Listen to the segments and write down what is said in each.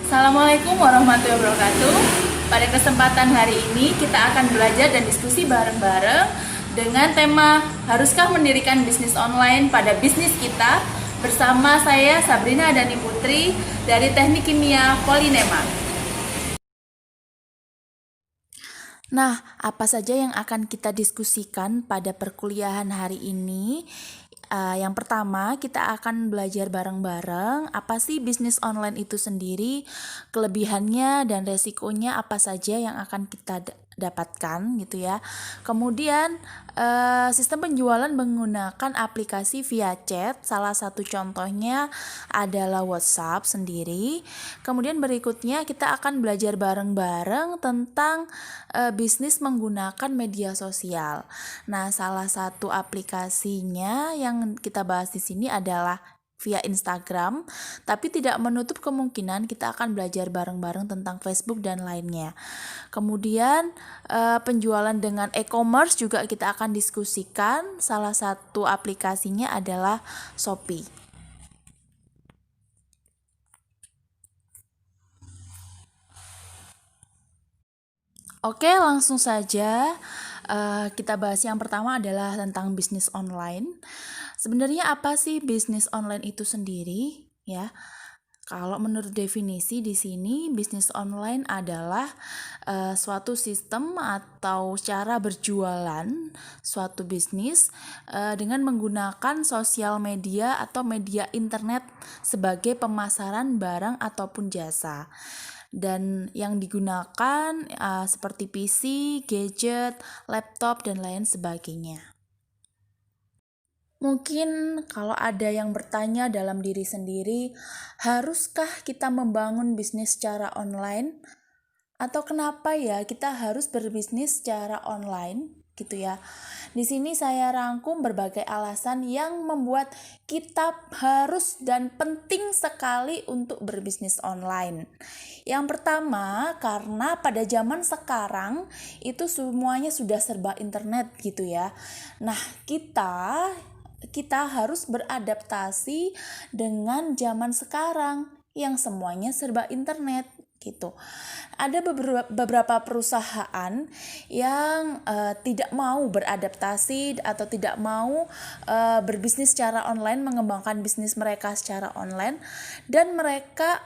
Assalamualaikum warahmatullahi wabarakatuh. Pada kesempatan hari ini kita akan belajar dan diskusi bareng-bareng dengan tema haruskah mendirikan bisnis online pada bisnis kita bersama saya Sabrina Dani Putri dari Teknik Kimia Polinema. Nah, apa saja yang akan kita diskusikan pada perkuliahan hari ini? Yang pertama, kita akan belajar bareng-bareng apa sih bisnis online itu sendiri, kelebihannya dan resikonya apa saja yang akan kita dapatkan gitu ya. Kemudian sistem penjualan menggunakan aplikasi via chat, salah satu contohnya adalah WhatsApp sendiri. Kemudian berikutnya kita akan belajar bareng-bareng tentang bisnis menggunakan media sosial. Nah, salah satu aplikasinya yang kita bahas di sini adalah via Instagram, tapi tidak menutup kemungkinan kita akan belajar bareng-bareng tentang Facebook dan lainnya. Kemudian penjualan dengan e-commerce juga kita akan diskusikan. Salah satu aplikasinya adalah Shopee. Oke, langsung saja kita bahas yang pertama adalah tentang bisnis online. Sebenarnya apa sih bisnis online itu sendiri? Ya, kalau menurut definisi di sini bisnis online adalah suatu sistem atau cara berjualan suatu bisnis dengan menggunakan sosial media atau media internet sebagai pemasaran barang ataupun jasa. Dan yang digunakan seperti PC, gadget, laptop, dan lain sebagainya. Mungkin kalau ada yang bertanya dalam diri sendiri, haruskah kita membangun bisnis secara online? Atau kenapa ya kita harus berbisnis secara online? Gitu ya. Di sini saya rangkum berbagai alasan yang membuat kita harus dan penting sekali untuk berbisnis online. Yang pertama, karena pada zaman sekarang itu semuanya sudah serba internet gitu ya. Nah, kita harus beradaptasi dengan zaman sekarang yang semuanya serba internet gitu. Ada beberapa perusahaan yang tidak mau beradaptasi atau tidak mau berbisnis secara online, mengembangkan bisnis mereka secara online, dan mereka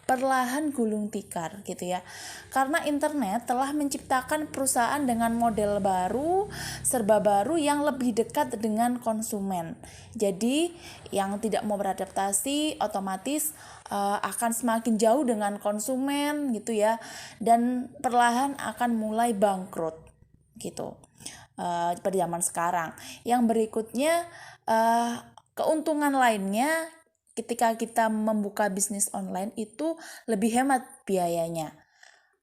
perlahan gulung tikar gitu ya. Karena internet telah menciptakan perusahaan dengan model baru, serba baru yang lebih dekat dengan konsumen. Jadi yang tidak mau beradaptasi otomatis akan semakin jauh dengan konsumen gitu ya, dan perlahan akan mulai bangkrut gitu pada zaman sekarang. Yang berikutnya keuntungan lainnya ketika kita membuka bisnis online itu lebih hemat biayanya.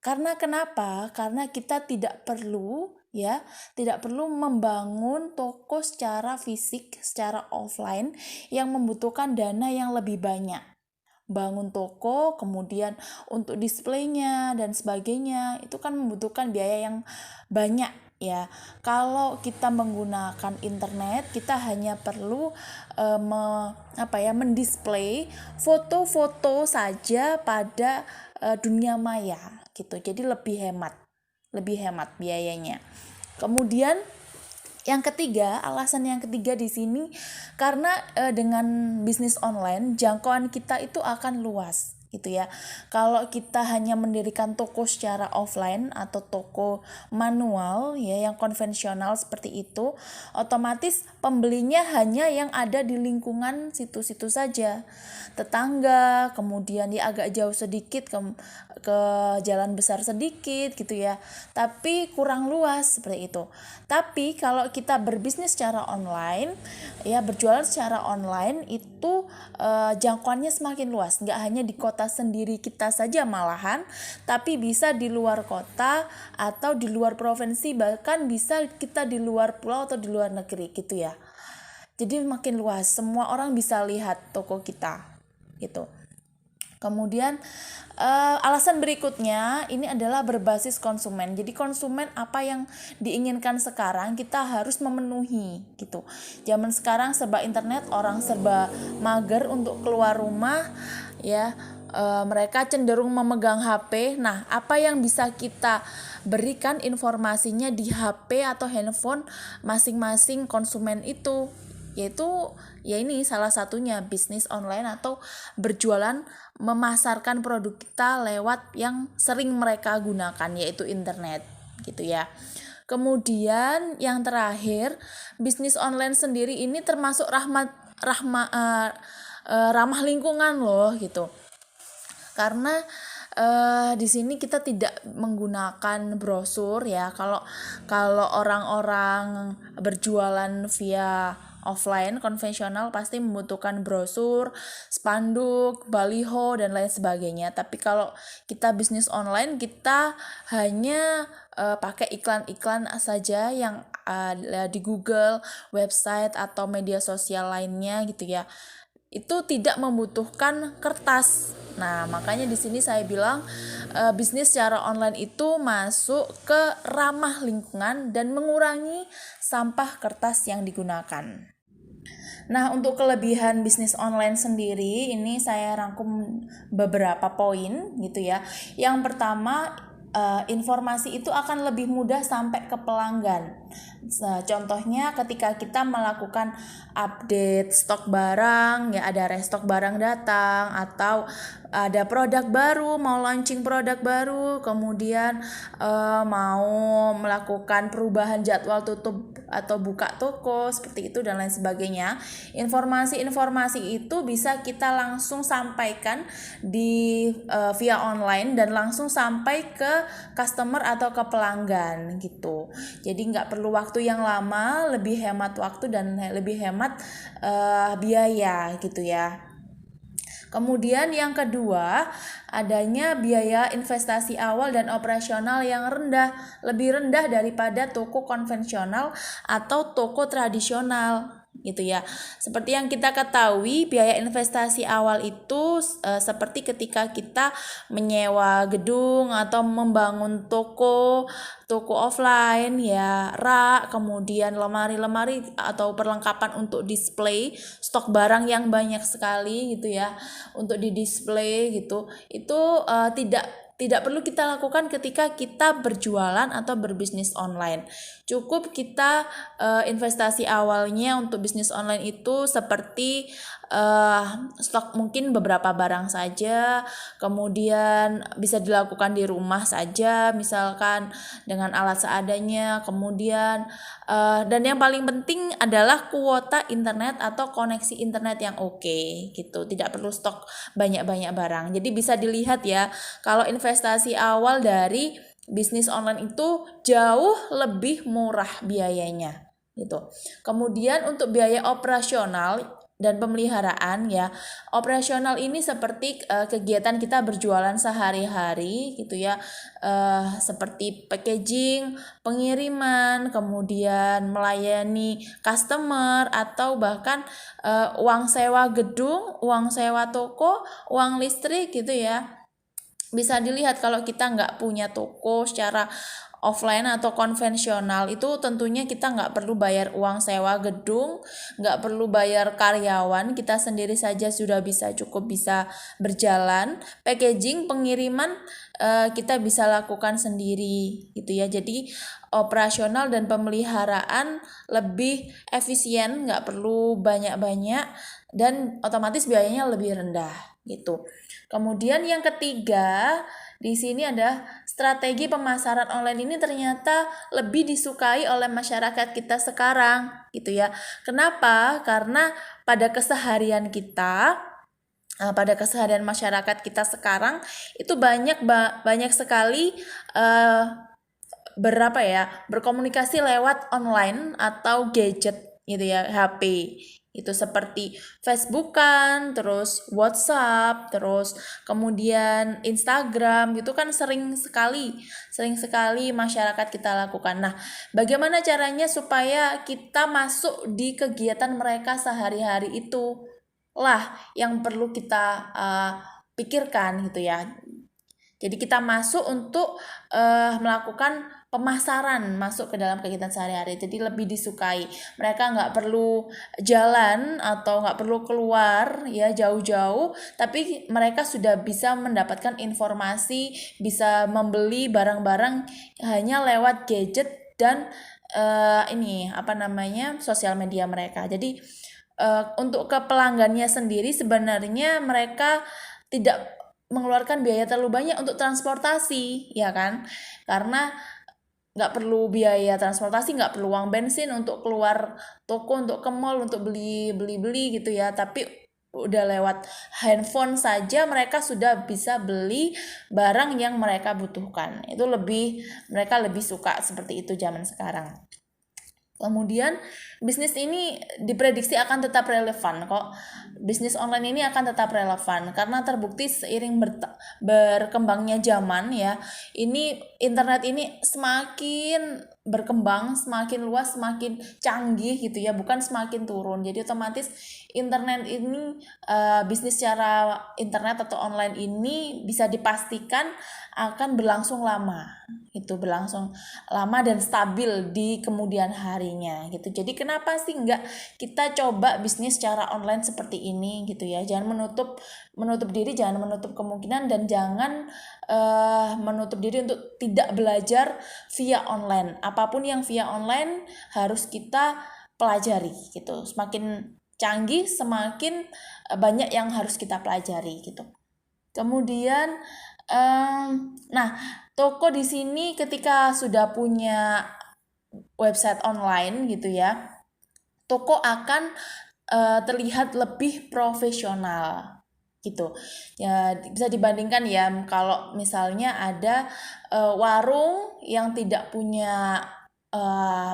Karena kenapa? Karena kita tidak perlu membangun toko secara fisik, secara offline yang membutuhkan dana yang lebih banyak. Bangun toko, kemudian untuk displaynya dan sebagainya, itu kan membutuhkan biaya yang banyak ya. Kalau kita menggunakan internet, kita hanya perlu mendisplay foto-foto saja pada dunia maya gitu. Jadi lebih hemat biayanya. Kemudian alasan yang ketiga di sini karena dengan bisnis online jangkauan kita itu akan luas gitu ya. Kalau kita hanya mendirikan toko secara offline atau toko manual ya yang konvensional seperti itu, otomatis pembelinya hanya yang ada di lingkungan situ-situ saja. Tetangga, kemudian dia agak jauh sedikit ke jalan besar sedikit gitu ya. Tapi kurang luas seperti itu. Tapi kalau kita berbisnis secara online, ya berjualan secara online itu jangkauannya semakin luas. Nggak hanya di kota sendiri kita saja malahan, tapi bisa di luar kota atau di luar provinsi, bahkan bisa kita di luar pulau atau di luar negeri gitu ya. Jadi makin luas, semua orang bisa lihat toko kita gitu. Kemudian alasan berikutnya ini adalah berbasis konsumen. Jadi konsumen apa yang diinginkan sekarang kita harus memenuhi gitu. Zaman sekarang serba internet, orang serba mager untuk keluar rumah ya. mereka cenderung memegang HP. Nah, apa yang bisa kita berikan informasinya di HP atau handphone masing-masing konsumen itu, yaitu ya ini salah satunya bisnis online atau berjualan memasarkan produk kita lewat yang sering mereka gunakan, yaitu internet gitu ya. Kemudian yang terakhir, bisnis online sendiri ini termasuk ramah lingkungan loh gitu. Karena di sini kita tidak menggunakan brosur ya. Kalau orang-orang berjualan via offline konvensional pasti membutuhkan brosur, spanduk, baliho dan lain sebagainya. Tapi kalau kita bisnis online, kita hanya pakai iklan-iklan saja yang di Google, website atau media sosial lainnya gitu ya. Itu tidak membutuhkan kertas. Nah, makanya di sini saya bilang bisnis secara online itu masuk ke ramah lingkungan dan mengurangi sampah kertas yang digunakan. Nah, untuk kelebihan bisnis online sendiri ini saya rangkum beberapa poin gitu ya. Yang pertama, informasi itu akan lebih mudah sampai ke pelanggan. Contohnya ketika kita melakukan update stok barang, ya ada restock barang datang atau ada produk baru, mau launching produk baru, kemudian mau melakukan perubahan jadwal tutup atau buka toko seperti itu dan lain sebagainya. Informasi-informasi itu bisa kita langsung sampaikan di via online dan langsung sampai ke customer atau ke pelanggan gitu. Jadi nggak perlu waktu yang lama, lebih hemat waktu dan lebih hemat biaya gitu ya. Kemudian yang kedua, adanya biaya investasi awal dan operasional yang lebih rendah daripada toko konvensional atau toko tradisional gitu ya. Seperti yang kita ketahui, biaya investasi awal itu seperti ketika kita menyewa gedung atau membangun toko offline ya, rak, kemudian lemari-lemari atau perlengkapan untuk display stok barang yang banyak sekali gitu ya, untuk di display gitu. Itu tidak perlu kita lakukan ketika kita berjualan atau berbisnis online. Cukup kita investasi awalnya untuk bisnis online itu seperti stok mungkin beberapa barang saja, kemudian bisa dilakukan di rumah saja, misalkan dengan alat seadanya, kemudian dan yang paling penting adalah kuota internet atau koneksi internet yang oke gitu. Tidak perlu stok banyak-banyak barang. Jadi bisa dilihat ya, kalau investasi awal dari bisnis online itu jauh lebih murah biayanya gitu. Kemudian untuk biaya operasional dan pemeliharaan ya, operasional ini seperti kegiatan kita berjualan sehari-hari gitu ya, seperti packaging, pengiriman, kemudian melayani customer atau bahkan uang sewa gedung, uang sewa toko, uang listrik gitu ya. Bisa dilihat kalau kita nggak punya toko secara offline atau konvensional itu tentunya kita nggak perlu bayar uang sewa gedung, nggak perlu bayar karyawan, kita sendiri saja sudah cukup bisa berjalan. Packaging, pengiriman kita bisa lakukan sendiri gitu ya. Jadi operasional dan pemeliharaan lebih efisien, nggak perlu banyak-banyak dan otomatis biayanya lebih rendah gitu. Kemudian yang ketiga, di sini ada strategi pemasaran online ini ternyata lebih disukai oleh masyarakat kita sekarang gitu ya. Kenapa? Karena pada keseharian masyarakat kita sekarang itu banyak sekali berkomunikasi lewat online atau gadget gitu ya, HP. Itu seperti Facebookan, terus WhatsApp, terus kemudian Instagram gitu kan sering sekali masyarakat kita lakukan. Nah, bagaimana caranya supaya kita masuk di kegiatan mereka sehari-hari itu lah yang perlu kita pikirkan gitu ya. Jadi kita masuk untuk melakukan pemasaran masuk ke dalam kegiatan sehari-hari, jadi lebih disukai. Mereka nggak perlu jalan atau nggak perlu keluar ya jauh-jauh, tapi mereka sudah bisa mendapatkan informasi, bisa membeli barang-barang hanya lewat gadget dan sosial media mereka. Jadi untuk ke pelanggannya sendiri sebenarnya mereka tidak mengeluarkan biaya terlalu banyak untuk transportasi, ya kan? Karena nggak perlu biaya transportasi, nggak perlu uang bensin untuk keluar toko, untuk ke mall, untuk beli gitu ya. Tapi udah lewat handphone saja mereka sudah bisa beli barang yang mereka butuhkan. Itu mereka lebih suka seperti itu zaman sekarang. Kemudian bisnis ini diprediksi akan tetap relevan kok. Bisnis online ini akan tetap relevan karena terbukti seiring berkembangnya zaman ya. Ini internet ini semakin berkembang, semakin luas, semakin canggih gitu ya, bukan semakin turun. Jadi otomatis internet ini bisnis secara internet atau online ini bisa dipastikan akan berlangsung lama. Itu berlangsung lama dan stabil di kemudian harinya gitu. Jadi kenapa sih enggak kita coba bisnis secara online seperti ini gitu ya. Jangan menutup diri, jangan menutup kemungkinan, dan jangan menutup diri untuk tidak belajar via online. Apapun yang via online harus kita pelajari gitu. Semakin canggih semakin banyak yang harus kita pelajari gitu. Kemudian toko di sini ketika sudah punya website online gitu ya, toko akan terlihat lebih profesional gitu ya. Bisa dibandingkan ya kalau misalnya ada warung yang tidak punya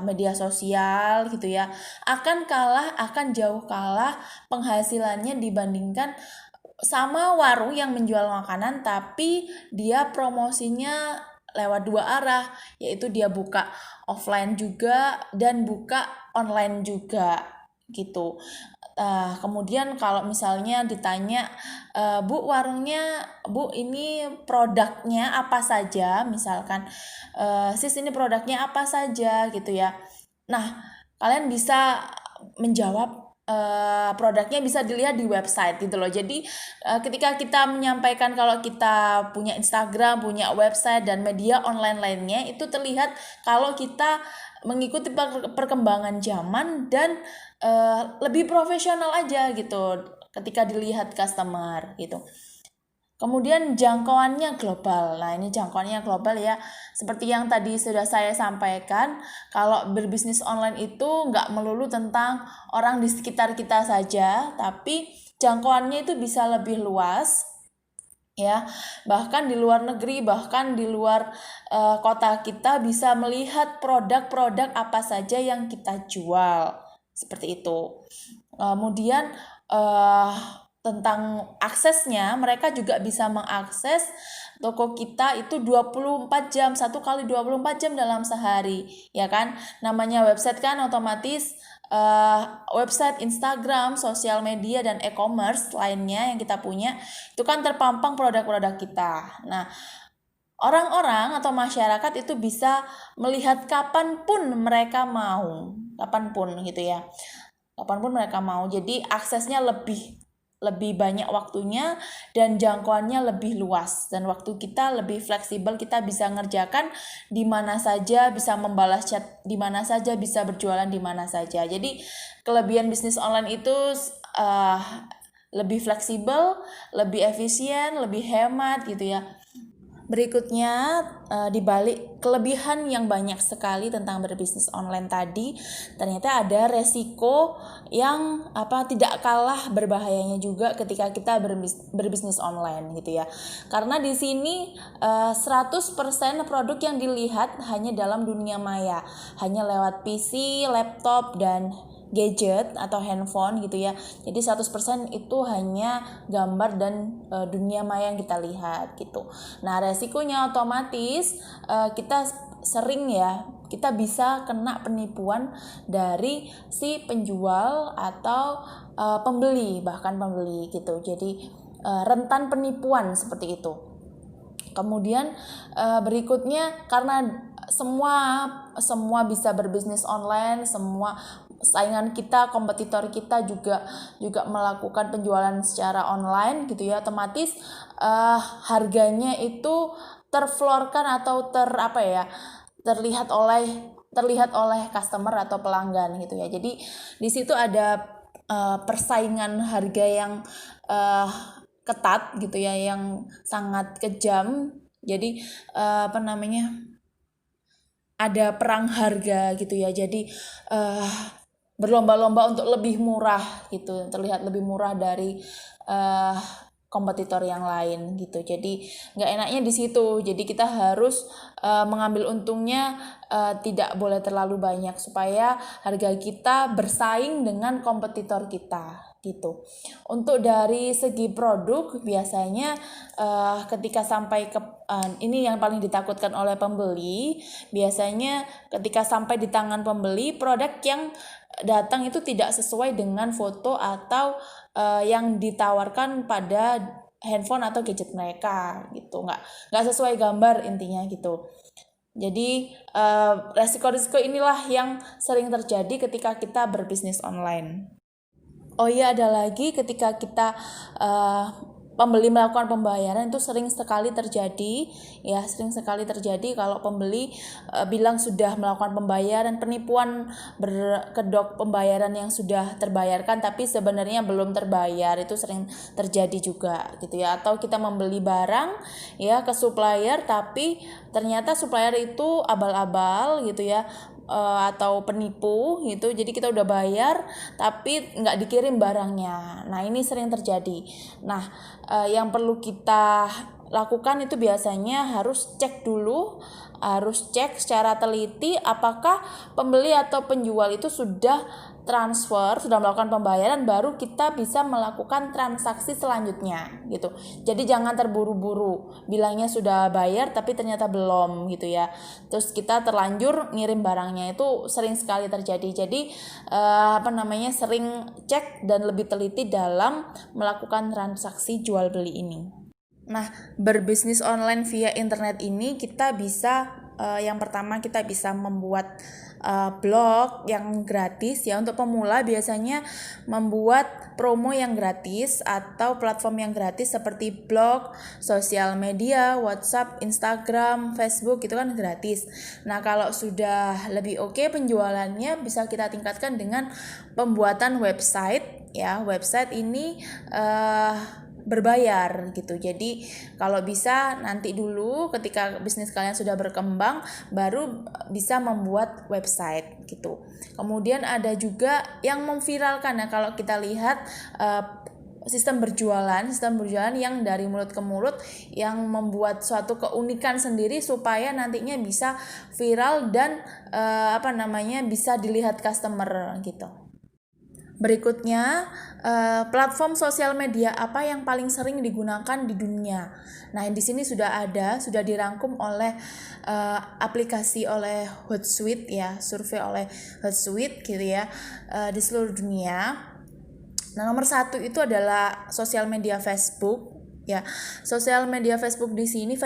media sosial gitu ya, akan jauh kalah penghasilannya dibandingkan sama warung yang menjual makanan tapi dia promosinya lewat dua arah, yaitu dia buka offline juga dan buka online juga gitu. Kemudian kalau misalnya ditanya, Bu, warungnya Bu ini produknya apa saja, misalkan Sis ini produknya apa saja gitu ya. Nah, kalian bisa menjawab produknya bisa dilihat di website gitu loh. Jadi ketika kita menyampaikan kalau kita punya Instagram, punya website dan media online lainnya, itu terlihat kalau kita mengikuti perkembangan zaman dan lebih profesional aja gitu ketika dilihat customer gitu. Kemudian jangkauannya global. Nah, ini jangkauannya global ya. Seperti yang tadi sudah saya sampaikan, kalau berbisnis online itu nggak melulu tentang orang di sekitar kita saja, tapi jangkauannya itu bisa lebih luas ya. Bahkan di luar negeri, bahkan di luar kota kita bisa melihat produk-produk apa saja yang kita jual. Seperti itu. Kemudian tentang aksesnya, mereka juga bisa mengakses toko kita itu 24 jam, 1 kali 24 jam dalam sehari, ya kan? Namanya website kan otomatis website, Instagram, sosial media, dan e-commerce lainnya yang kita punya, itu kan terpampang produk-produk kita. Nah, orang-orang atau masyarakat itu bisa melihat kapanpun mereka mau, kapanpun gitu ya. Kapanpun mereka mau, jadi aksesnya lebih banyak waktunya dan jangkauannya lebih luas, dan waktu kita lebih fleksibel, kita bisa ngerjakan di mana saja, bisa membalas chat di mana saja, bisa berjualan di mana saja. Jadi kelebihan bisnis online itu lebih fleksibel, lebih efisien, lebih hemat gitu ya. Berikutnya, dibalik kelebihan yang banyak sekali tentang berbisnis online tadi, ternyata ada resiko yang tidak kalah berbahayanya juga ketika kita berbisnis online gitu ya. Karena di sini 100% produk yang dilihat hanya dalam dunia maya, hanya lewat PC, laptop, dan gadget atau handphone gitu ya. Jadi 100% itu hanya gambar dan dunia maya yang kita lihat gitu. Nah, resikonya otomatis kita kita bisa kena penipuan dari si penjual atau pembeli, bahkan pembeli gitu. Jadi rentan penipuan seperti itu. Kemudian berikutnya, karena semua bisa berbisnis online, semua saingan kita, kompetitor kita juga melakukan penjualan secara online gitu ya, otomatis harganya itu terflorkan atau terlihat oleh customer atau pelanggan gitu ya. Jadi di situ ada persaingan harga yang ketat gitu ya, yang sangat kejam. Jadi ada perang harga gitu ya. Jadi berlomba-lomba untuk lebih murah gitu, terlihat lebih murah dari kompetitor yang lain gitu. Jadi nggak enaknya di situ. Jadi kita harus mengambil untungnya, tidak boleh terlalu banyak supaya harga kita bersaing dengan kompetitor kita gitu. Untuk dari segi produk biasanya ketika sampai ke ini yang paling ditakutkan oleh pembeli, biasanya ketika sampai di tangan pembeli, produk yang datang itu tidak sesuai dengan foto atau yang ditawarkan pada handphone atau gadget mereka gitu, nggak sesuai gambar intinya gitu. Jadi resiko-resiko inilah yang sering terjadi ketika kita berbisnis online. Oh iya, ada lagi ketika kita pembeli melakukan pembayaran itu sering sekali terjadi kalau pembeli bilang sudah melakukan pembayaran, penipuan berkedok pembayaran yang sudah terbayarkan tapi sebenarnya belum terbayar, itu sering terjadi juga gitu ya. Atau kita membeli barang ya ke supplier tapi ternyata supplier itu abal-abal gitu ya, atau penipu gitu. Jadi kita udah bayar tapi nggak dikirim barangnya. Nah ini sering terjadi. Nah yang perlu kita lakukan itu biasanya harus cek secara teliti apakah pembeli atau penjual itu sudah melakukan pembayaran, baru kita bisa melakukan transaksi selanjutnya gitu. Jadi jangan terburu-buru bilangnya sudah bayar tapi ternyata belum gitu ya, terus kita terlanjur ngirim barangnya, itu sering sekali terjadi. Jadi sering cek dan lebih teliti dalam melakukan transaksi jual beli ini. Nah, berbisnis online via internet ini kita bisa yang pertama kita bisa membuat blog yang gratis ya. Untuk pemula biasanya membuat promo yang gratis atau platform yang gratis seperti blog, sosial media, WhatsApp, Instagram, Facebook, itu kan gratis. Nah kalau sudah lebih oke penjualannya, bisa kita tingkatkan dengan pembuatan website ya. Website ini berbayar gitu. Jadi kalau bisa nanti dulu ketika bisnis kalian sudah berkembang baru bisa membuat website gitu. Kemudian ada juga yang memviralkan ya. Kalau kita lihat sistem berjualan yang dari mulut ke mulut, yang membuat suatu keunikan sendiri supaya nantinya bisa viral dan bisa dilihat customer gitu. Berikutnya, platform sosial media apa yang paling sering digunakan di dunia. Nah, di sini sudah dirangkum oleh aplikasi oleh Hootsuite ya, survei oleh Hootsuite gitu ya, di seluruh dunia. Nah, nomor 1 itu adalah sosial media Facebook. Ya, sosial media Facebook di sini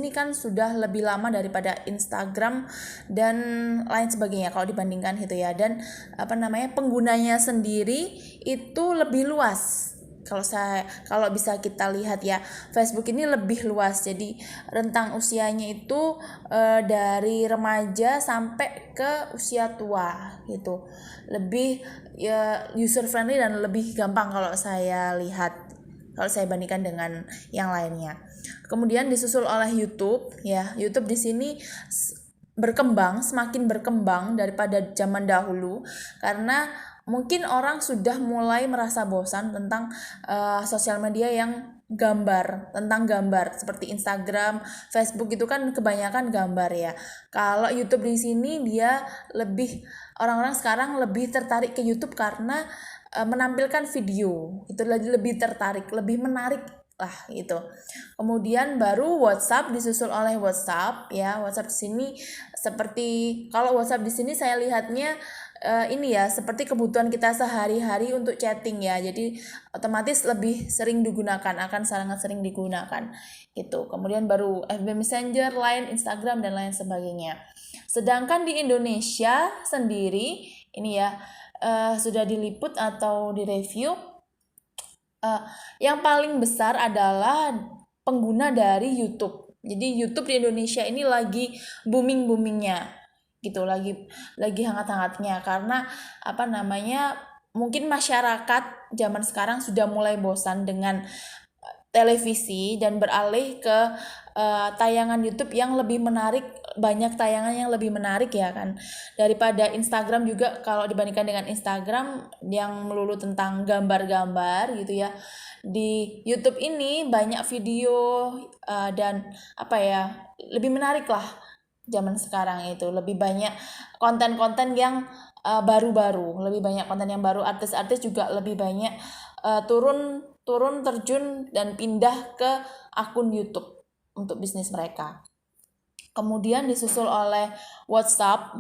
kan sudah lebih lama daripada Instagram dan lain sebagainya kalau dibandingkan gitu ya. Dan penggunanya sendiri itu lebih luas. Kalau bisa kita lihat ya, Facebook ini lebih luas. Jadi rentang usianya itu dari remaja sampai ke usia tua gitu. Lebih user friendly dan lebih gampang kalau saya lihat, kalau saya bandingkan dengan yang lainnya. Kemudian disusul oleh YouTube ya. YouTube di sini semakin berkembang daripada zaman dahulu karena mungkin orang sudah mulai merasa bosan tentang sosial media yang tentang gambar seperti Instagram, Facebook itu kan kebanyakan gambar ya. Kalau YouTube di sini dia orang-orang sekarang lebih tertarik ke YouTube karena menampilkan video, itu lebih tertarik, lebih menarik lah gitu. Kemudian baru WhatsApp, disusul oleh WhatsApp ya. WhatsApp di sini kalau WhatsApp di sini saya lihatnya ini ya, seperti kebutuhan kita sehari-hari untuk chatting ya, jadi otomatis lebih sering digunakan, akan sangat sering digunakan gitu. Kemudian baru FB Messenger, Line, Instagram, dan lain sebagainya. Sedangkan di Indonesia sendiri ini ya, sudah diliput atau direview, yang paling besar adalah pengguna dari YouTube. Jadi YouTube di Indonesia ini lagi booming-boomingnya gitu, lagi hangat-hangatnya, karena mungkin masyarakat zaman sekarang sudah mulai bosan dengan televisi dan beralih ke tayangan YouTube yang lebih menarik, banyak tayangan yang lebih menarik ya kan, daripada Instagram juga. Kalau dibandingkan dengan Instagram yang melulu tentang gambar-gambar gitu ya, di YouTube ini banyak video dan lebih menarik lah. Zaman sekarang itu lebih banyak konten-konten yang baru-baru, lebih banyak konten yang baru, artis-artis juga lebih banyak turun terjun dan pindah ke akun YouTube untuk bisnis mereka. Kemudian disusul oleh WhatsApp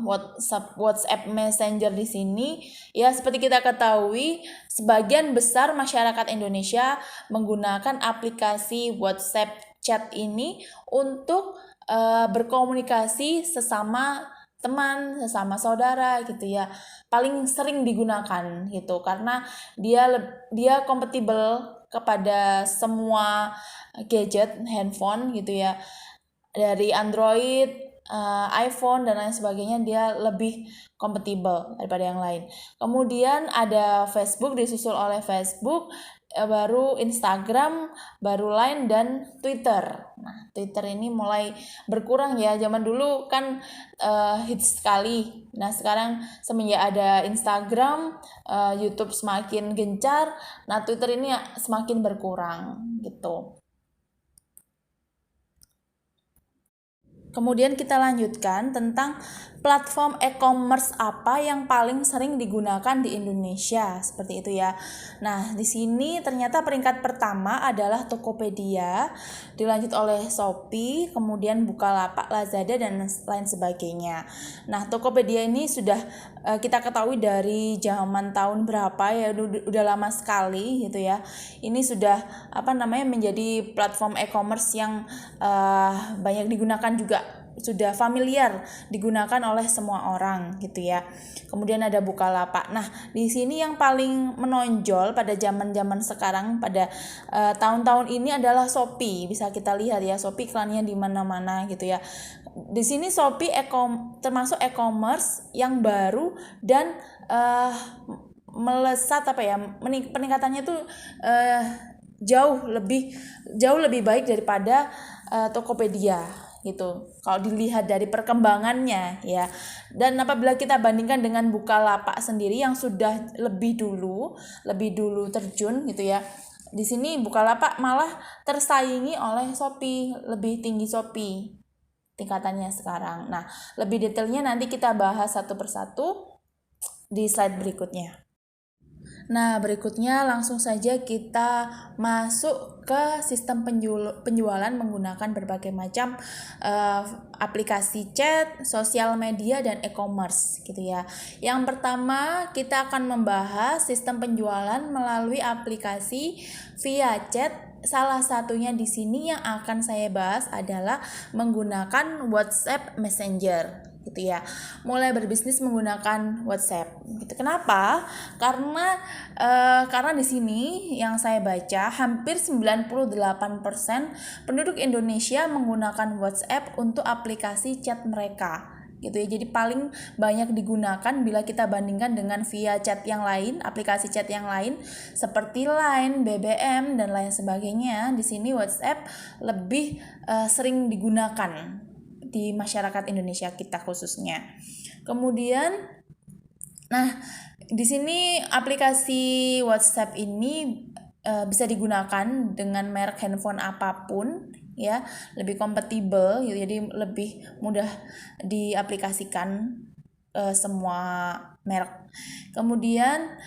Messenger di sini. Ya, seperti kita ketahui, sebagian besar masyarakat Indonesia menggunakan aplikasi WhatsApp chat ini untuk berkomunikasi sesama teman, sesama saudara gitu ya. Paling sering digunakan gitu karena dia kompatibel kepada semua gadget, handphone gitu ya. Dari Android, iPhone dan lain sebagainya, dia lebih kompatibel daripada yang lain. Kemudian ada Facebook, disusul oleh Facebook, baru Instagram, baru Line, dan Twitter. Nah, Twitter ini mulai berkurang ya. Zaman dulu kan hits sekali. Nah, sekarang semenjak ada Instagram, YouTube semakin gencar. Nah, Twitter ini semakin berkurang gitu. Kemudian kita lanjutkan tentang platform e-commerce apa yang paling sering digunakan di Indonesia, seperti itu ya. Nah, di sini ternyata peringkat pertama adalah Tokopedia, dilanjut oleh Shopee, kemudian Bukalapak, Lazada, dan lain sebagainya. Nah, Tokopedia ini sudah kita ketahui dari zaman tahun berapa ya, udah lama sekali gitu ya. Ini sudah menjadi platform e-commerce yang banyak digunakan juga, sudah familiar digunakan oleh semua orang gitu ya. Kemudian ada Bukalapak. Nah, di sini yang paling menonjol pada zaman-zaman sekarang, pada tahun-tahun ini adalah Shopee. Bisa kita lihat ya, Shopee iklannya di mana-mana gitu ya. Di sini Shopee termasuk e-commerce yang baru dan melesat peningkatannya tuh jauh lebih baik daripada Tokopedia gitu, kalau dilihat dari perkembangannya ya. Dan apabila kita bandingkan dengan Bukalapak sendiri yang sudah lebih dulu terjun gitu ya, di sini Bukalapak malah tersaingi oleh Shopee, lebih tinggi Shopee tingkatannya sekarang. Nah, lebih detailnya nanti kita bahas satu persatu di slide berikutnya. Nah, berikutnya langsung saja kita masuk ke sistem penjualan menggunakan berbagai macam aplikasi chat, sosial media, dan e-commerce gitu ya. Yang pertama, kita akan membahas sistem penjualan melalui aplikasi via chat. Salah satunya di sini yang akan saya bahas adalah menggunakan WhatsApp Messenger gitu ya. Mulai berbisnis menggunakan WhatsApp gitu. Kenapa? Karena di sini yang saya baca hampir 98% penduduk Indonesia menggunakan WhatsApp untuk aplikasi chat mereka gitu ya. Jadi paling banyak digunakan bila kita bandingkan dengan via chat yang lain, aplikasi chat yang lain seperti Line, BBM, dan lain sebagainya. Di sini WhatsApp lebih sering digunakan di masyarakat Indonesia kita khususnya. Kemudian, nah di sini aplikasi WhatsApp ini bisa digunakan dengan merek handphone apapun ya, lebih kompatibel gitu, jadi lebih mudah diaplikasikan semua merek Kemudian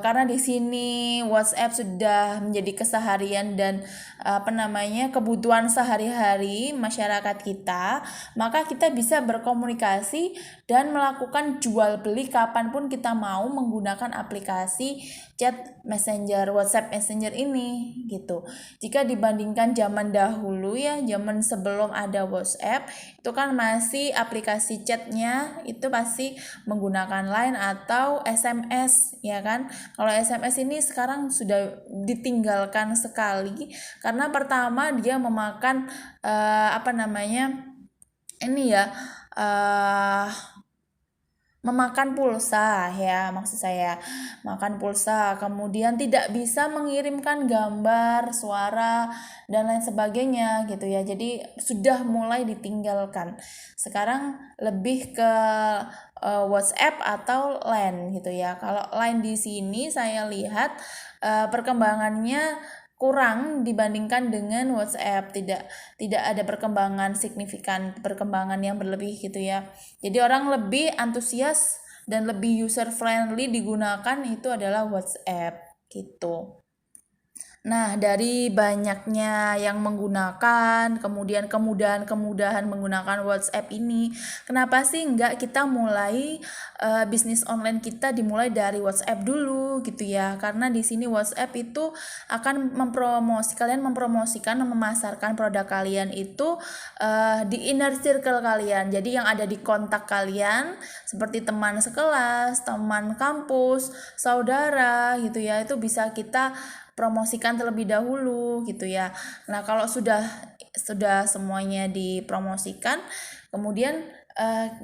karena di sini WhatsApp sudah menjadi keseharian dan kebutuhan sehari-hari masyarakat kita, maka kita bisa berkomunikasi dan melakukan jual beli kapanpun kita mau menggunakan aplikasi chat messenger, WhatsApp Messenger ini gitu. Jika dibandingkan zaman dahulu ya, zaman sebelum ada WhatsApp, itu kan masih aplikasi chatnya itu pasti menggunakan Line atau SMS ya kan. Kalau SMS ini sekarang sudah ditinggalkan sekali karena pertama dia memakan memakan pulsa ya, maksud saya makan pulsa, kemudian tidak bisa mengirimkan gambar, suara dan lain sebagainya gitu ya. Jadi sudah mulai ditinggalkan. Sekarang lebih ke WhatsApp atau Line gitu ya. Kalau Line di sini saya lihat perkembangannya kurang dibandingkan dengan WhatsApp, tidak ada perkembangan signifikan, perkembangan yang berlebih gitu ya. Jadi orang lebih antusias dan lebih user friendly digunakan itu adalah WhatsApp gitu. Nah, dari banyaknya yang menggunakan, kemudian kemudahan-kemudahan menggunakan WhatsApp ini, kenapa sih enggak kita mulai bisnis online kita dimulai dari WhatsApp dulu gitu ya? Karena di sini WhatsApp itu akan mempromosikan, memasarkan produk kalian itu di inner circle kalian. Jadi yang ada di kontak kalian seperti teman sekelas, teman kampus, saudara gitu ya, itu bisa kita promosikan terlebih dahulu gitu ya. Nah, kalau sudah semuanya dipromosikan, kemudian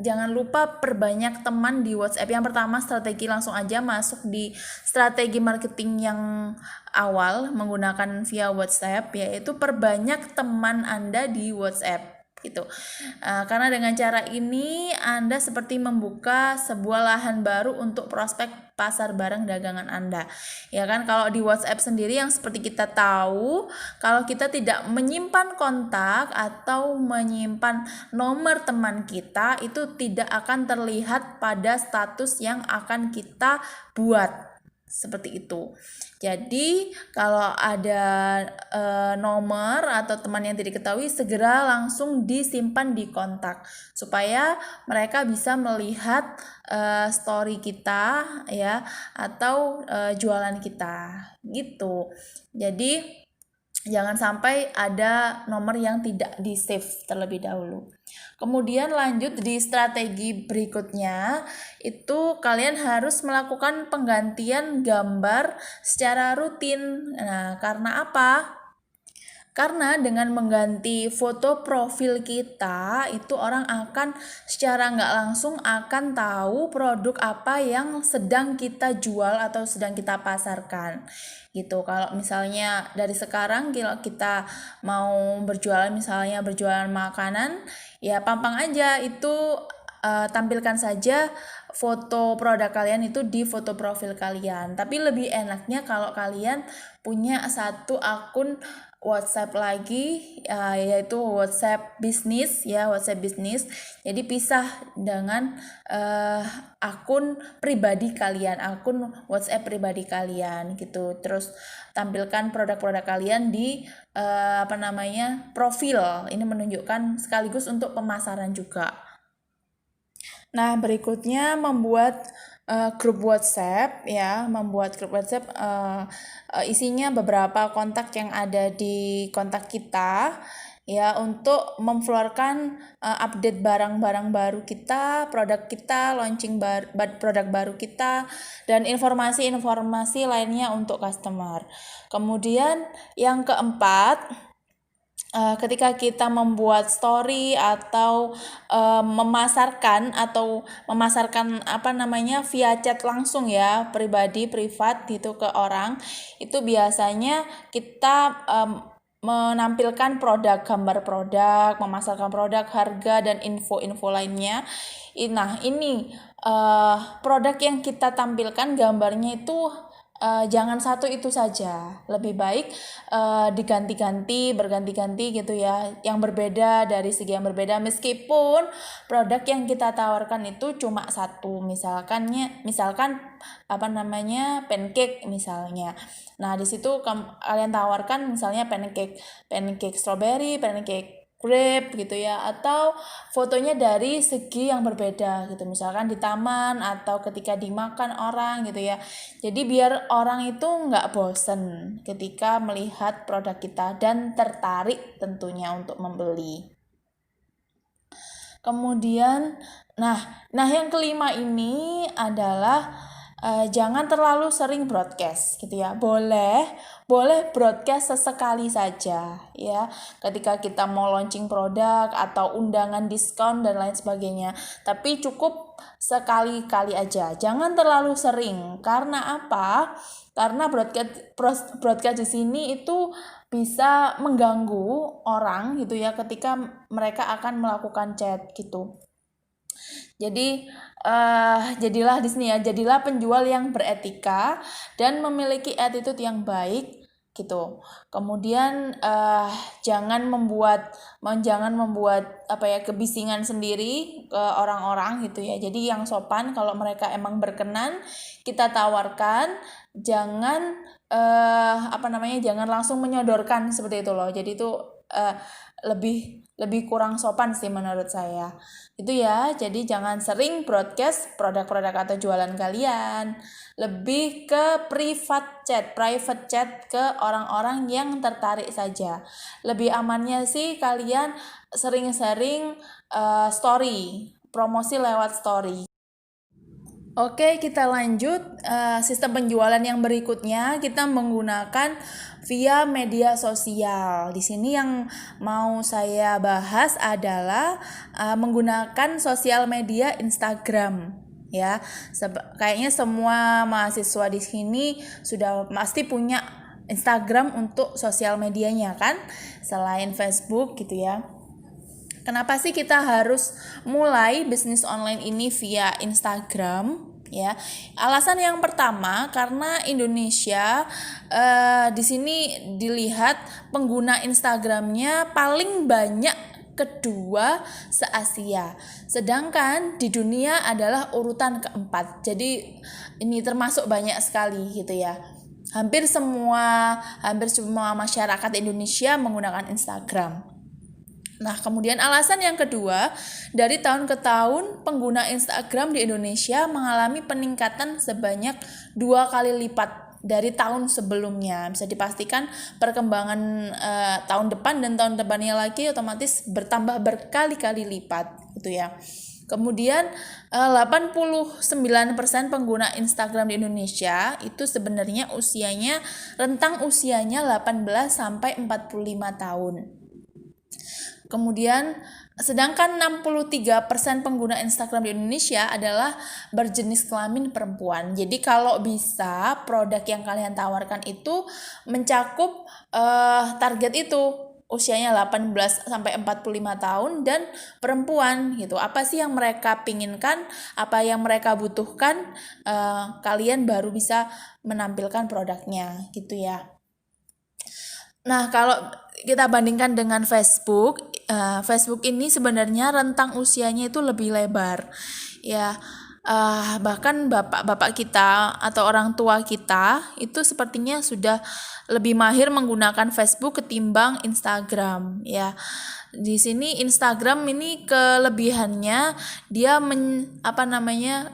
jangan lupa perbanyak teman di WhatsApp. Yang pertama, strategi langsung aja masuk di strategi marketing yang awal menggunakan via WhatsApp, yaitu perbanyak teman Anda di WhatsApp gitu. Karena dengan cara ini Anda seperti membuka sebuah lahan baru untuk prospek pasar barang dagangan Anda. Ya kan, kalau di WhatsApp sendiri yang seperti kita tahu, kalau kita tidak menyimpan kontak atau menyimpan nomor teman kita, itu tidak akan terlihat pada status yang akan kita buat. Seperti itu. Jadi kalau ada nomor atau teman yang tidak diketahui, segera langsung disimpan di kontak supaya mereka bisa melihat story kita ya, atau jualan kita gitu. Jadi jangan sampai ada nomor yang tidak di save terlebih dahulu. Kemudian lanjut di strategi berikutnya, itu kalian harus melakukan penggantian gambar secara rutin. Nah, karena apa? Karena dengan mengganti foto profil kita, itu orang akan secara nggak langsung akan tahu produk apa yang sedang kita jual atau sedang kita pasarkan gitu. Kalau misalnya dari sekarang kita mau berjualan, misalnya berjualan makanan, ya pampang aja itu, tampilkan saja foto produk kalian itu di foto profil kalian. Tapi lebih enaknya kalau kalian punya satu akun WhatsApp lagi, yaitu WhatsApp bisnis ya, WhatsApp bisnis. Jadi pisah dengan akun pribadi kalian, akun WhatsApp pribadi kalian gitu. Terus tampilkan produk-produk kalian di profil. Ini menunjukkan sekaligus untuk pemasaran juga. Nah, berikutnya membuat grup WhatsApp ya, isinya beberapa kontak yang ada di kontak kita ya, untuk memflorkan update barang-barang baru kita, produk kita, launching produk baru kita, dan informasi-informasi lainnya untuk customer. Kemudian yang keempat, ketika kita membuat story atau memasarkan via chat langsung ya, pribadi privat gitu ke orang, itu biasanya kita menampilkan produk, gambar produk, memasarkan produk, harga dan info-info lainnya. Nah, ini produk yang kita tampilkan gambarnya itu jangan satu itu saja, lebih baik berganti-ganti gitu ya, yang berbeda dari segi yang berbeda, meskipun produk yang kita tawarkan itu cuma satu, misalkan apa namanya, pancake misalnya. Nah di situ kalian tawarkan misalnya pancake strawberry, pancake grape gitu ya, atau fotonya dari segi yang berbeda gitu, misalkan di taman atau ketika dimakan orang gitu ya. Jadi biar orang itu nggak bosen ketika melihat produk kita dan tertarik tentunya untuk membeli. Kemudian nah yang kelima ini adalah jangan terlalu sering broadcast gitu ya. Boleh broadcast sesekali saja ya, ketika kita mau launching produk atau undangan diskon dan lain sebagainya, tapi cukup sekali-kali aja, jangan terlalu sering. Karena apa? Karena broadcast di sini itu bisa mengganggu orang gitu ya, ketika mereka akan melakukan chat gitu. Jadi jadilah di sini ya, jadilah penjual yang beretika dan memiliki attitude yang baik gitu. Kemudian jangan membuat apa ya, kebisingan sendiri ke orang-orang gitu ya. Jadi yang sopan, kalau mereka emang berkenan kita tawarkan, jangan jangan langsung menyodorkan seperti itu loh. Jadi itu lebih kurang sopan sih menurut saya. Itu ya, jadi jangan sering broadcast produk-produk atau jualan kalian. Lebih ke private chat ke orang-orang yang tertarik saja. Lebih amannya sih kalian sering-sering story, promosi lewat story. Oke, kita lanjut sistem penjualan yang berikutnya. Kita menggunakan via media sosial. Di sini yang mau saya bahas adalah menggunakan sosial media Instagram. Ya, kayaknya semua mahasiswa di sini sudah pasti punya Instagram untuk sosial medianya kan, selain Facebook gitu ya. Kenapa sih kita harus mulai bisnis online ini via Instagram? Ya, alasan yang pertama karena Indonesia di sini dilihat pengguna Instagramnya paling banyak, kedua se-Asia. Sedangkan di dunia adalah urutan keempat. Jadi ini termasuk banyak sekali gitu ya. Hampir semua masyarakat Indonesia menggunakan Instagram. Nah, kemudian alasan yang kedua, dari tahun ke tahun pengguna Instagram di Indonesia mengalami peningkatan sebanyak 2 kali lipat dari tahun sebelumnya. Bisa dipastikan perkembangan tahun depan dan tahun depannya lagi otomatis bertambah berkali-kali lipat gitu ya. Kemudian 89% pengguna Instagram di Indonesia itu sebenarnya rentang usianya 18 sampai 45 tahun. Kemudian sedangkan 63% pengguna Instagram di Indonesia adalah berjenis kelamin perempuan. Jadi kalau bisa produk yang kalian tawarkan itu mencakup target itu, usianya 18 sampai 45 tahun dan perempuan gitu. Apa sih yang mereka pinginkan, apa yang mereka butuhkan, kalian baru bisa menampilkan produknya gitu ya. Nah, kalau kita bandingkan dengan Facebook, Facebook ini sebenarnya rentang usianya itu lebih lebar. Ya, bahkan bapak-bapak kita atau orang tua kita itu sepertinya sudah lebih mahir menggunakan Facebook ketimbang Instagram. Ya, di sini Instagram ini kelebihannya dia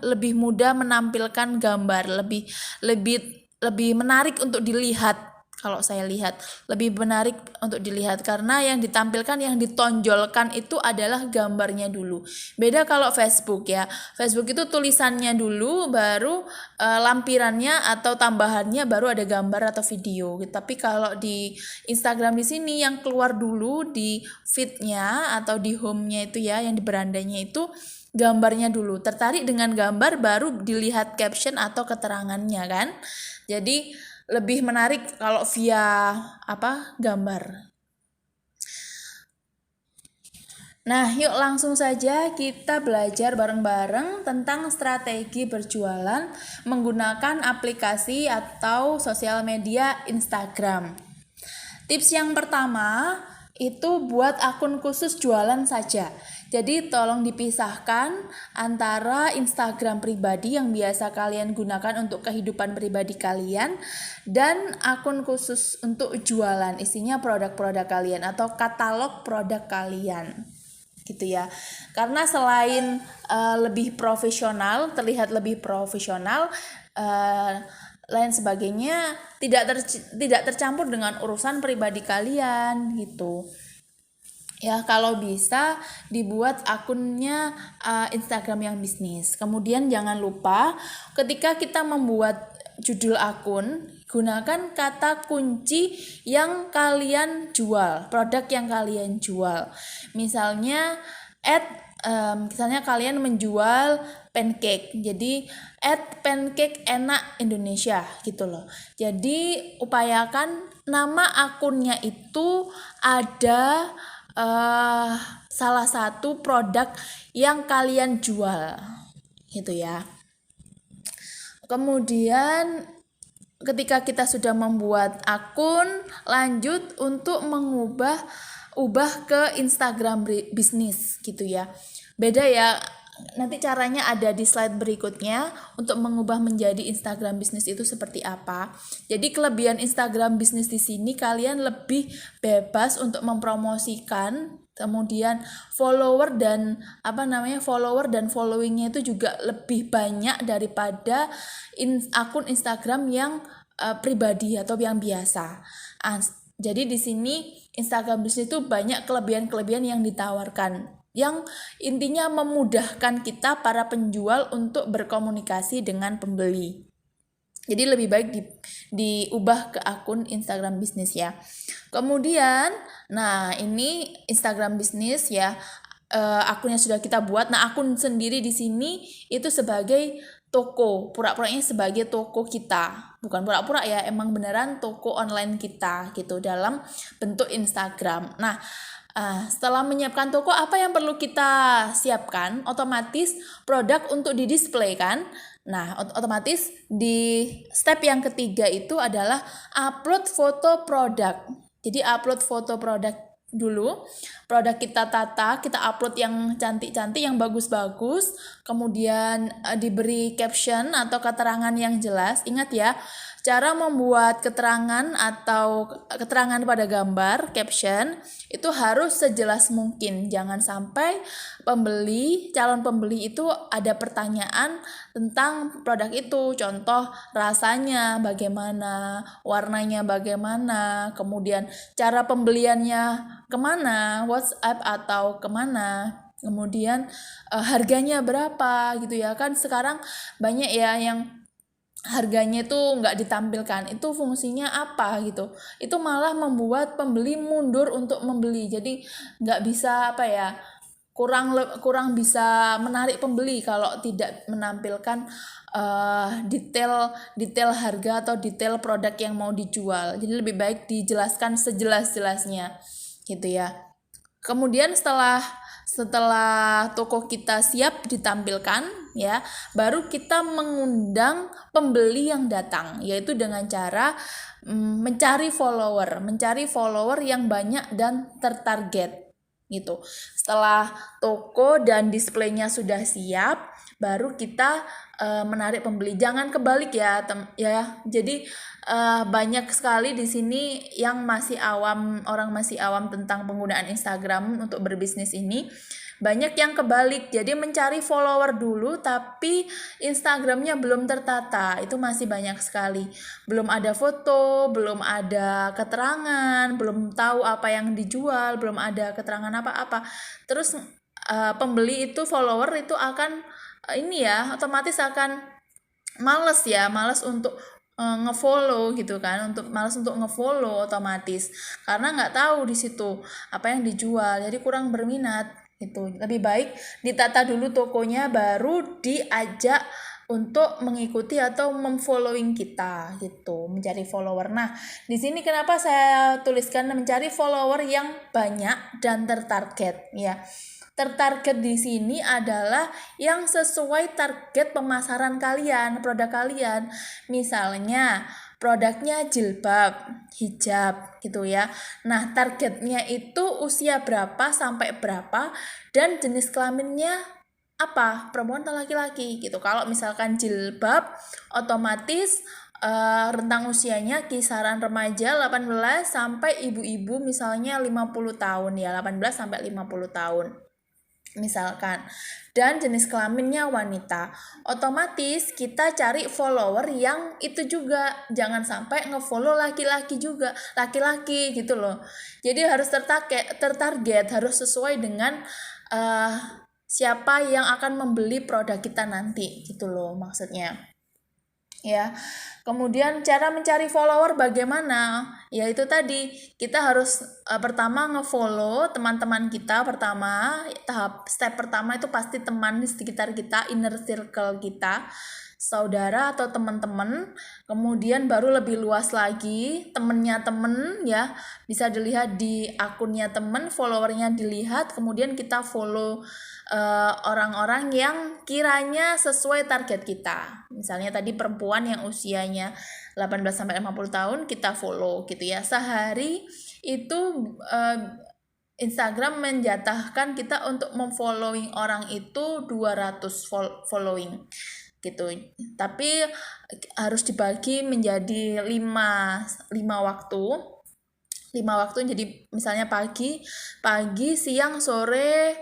lebih mudah menampilkan gambar, lebih menarik untuk dilihat. Kalau saya lihat lebih menarik untuk dilihat karena yang ditampilkan, yang ditonjolkan itu adalah gambarnya dulu. Beda kalau Facebook ya. Facebook itu tulisannya dulu, baru lampirannya atau tambahannya baru ada gambar atau video. Tapi kalau di Instagram di sini yang keluar dulu di feed-nya atau di home-nya itu ya, yang di berandanya itu gambarnya dulu. Tertarik dengan gambar baru dilihat caption atau keterangannya kan. Jadi lebih menarik kalau via gambar. Nah, yuk langsung saja kita belajar bareng-bareng tentang strategi berjualan menggunakan aplikasi atau sosial media Instagram. Tips yang pertama itu buat akun khusus jualan saja. Jadi tolong dipisahkan antara Instagram pribadi yang biasa kalian gunakan untuk kehidupan pribadi kalian dan akun khusus untuk jualan, isinya produk-produk kalian atau katalog produk kalian. Gitu ya. Karena selain lebih profesional, terlihat lebih profesional, lain sebagainya tidak tercampur dengan urusan pribadi kalian gitu. Ya, kalau bisa dibuat akunnya Instagram yang bisnis. Kemudian jangan lupa ketika kita membuat judul akun, gunakan kata kunci yang kalian jual, produk yang kalian jual. Misalnya misalnya kalian menjual pancake, jadi pancake enak Indonesia gitu loh. Jadi upayakan nama akunnya itu ada salah satu produk yang kalian jual gitu ya. Kemudian ketika kita sudah membuat akun, lanjut untuk ubah ke Instagram bisnis gitu ya. Beda ya, nanti caranya ada di slide berikutnya untuk mengubah menjadi Instagram bisnis itu seperti apa. Jadi kelebihan Instagram bisnis di sini kalian lebih bebas untuk mempromosikan, kemudian follower dan followingnya itu juga lebih banyak daripada akun Instagram yang pribadi atau yang biasa. Jadi di sini Instagram bisnis itu banyak kelebihan-kelebihan yang ditawarkan, yang intinya memudahkan kita para penjual untuk berkomunikasi dengan pembeli. Jadi lebih baik diubah ke akun Instagram bisnis ya. Kemudian, nah ini Instagram bisnis ya, akunnya sudah kita buat. Nah, akun sendiri di sini itu sebagai toko, pura-puranya sebagai toko kita. Bukan pura-pura ya, emang beneran toko online kita gitu dalam bentuk Instagram. Nah, setelah menyiapkan toko, apa yang perlu kita siapkan? Otomatis produk untuk didisplay kan. Nah, otomatis di step yang ketiga itu adalah upload foto produk. Jadi upload foto produk dulu, produk kita tata, kita upload yang cantik-cantik, yang bagus-bagus, kemudian diberi caption atau keterangan yang jelas. Ingat ya, cara membuat keterangan atau keterangan pada gambar, caption, itu harus sejelas mungkin. Jangan sampai calon pembeli itu ada pertanyaan tentang produk itu. Contoh, rasanya bagaimana, warnanya bagaimana, kemudian cara pembeliannya kemana, WhatsApp atau kemana, kemudian harganya berapa gitu ya. Kan sekarang banyak ya yang harganya itu nggak ditampilkan, itu fungsinya apa gitu. Itu malah membuat pembeli mundur untuk membeli, jadi nggak bisa kurang bisa menarik pembeli kalau tidak menampilkan detail harga atau detail produk yang mau dijual. Jadi lebih baik dijelaskan sejelas-jelasnya gitu ya. Kemudian setelah toko kita siap ditampilkan ya, baru kita mengundang pembeli yang datang, yaitu dengan cara mencari follower yang banyak dan tertarget gitu. Setelah toko dan displaynya sudah siap, baru kita menarik pembeli. Jangan kebalik ya, ya. Jadi banyak sekali di sini yang orang masih awam tentang penggunaan Instagram untuk berbisnis ini. Banyak yang kebalik, jadi mencari follower dulu tapi Instagramnya belum tertata. Itu masih banyak sekali. Belum ada foto, belum ada keterangan, belum tahu apa yang dijual, belum ada keterangan apa-apa. Terus pembeli itu, follower itu akan otomatis akan males untuk ngefollow gitu kan, malas untuk ngefollow otomatis karena nggak tahu di situ apa yang dijual, jadi kurang berminat gitu. Lebih baik ditata dulu tokonya, baru diajak untuk mengikuti atau memfollowing kita gitu, mencari follower. Nah, di sini kenapa saya tuliskan mencari follower yang banyak dan tertarget ya. Tertarget di sini adalah yang sesuai target pemasaran kalian, produk kalian. Misalnya produknya jilbab, hijab gitu ya. Nah, targetnya itu usia berapa sampai berapa dan jenis kelaminnya apa, perempuan atau laki-laki gitu. Kalau misalkan jilbab, otomatis rentang usianya kisaran remaja 18 sampai ibu-ibu misalnya 50 tahun ya, 18 sampai 50 tahun misalkan, dan jenis kelaminnya wanita. Otomatis kita cari follower yang itu juga, jangan sampai ngefollow laki-laki juga, laki-laki gitu loh. Jadi harus tertarget, harus sesuai dengan siapa yang akan membeli produk kita nanti gitu loh maksudnya ya. Kemudian cara mencari follower bagaimana? Ya itu tadi, kita harus pertama ngefollow teman-teman kita. Pertama, step pertama itu pasti teman di sekitar kita, inner circle kita, saudara atau teman-teman. Kemudian baru lebih luas lagi, temennya temen ya, bisa dilihat di akunnya temen, followernya dilihat. Kemudian kita follow orang-orang yang kiranya sesuai target kita. Misalnya tadi perempuan yang usianya 18 sampai 50 tahun kita follow gitu ya. Sehari itu Instagram menjatahkan kita untuk memfollowing orang itu 200 following gitu. Tapi harus dibagi menjadi 5 waktu. 5 waktu, jadi misalnya pagi, siang, sore,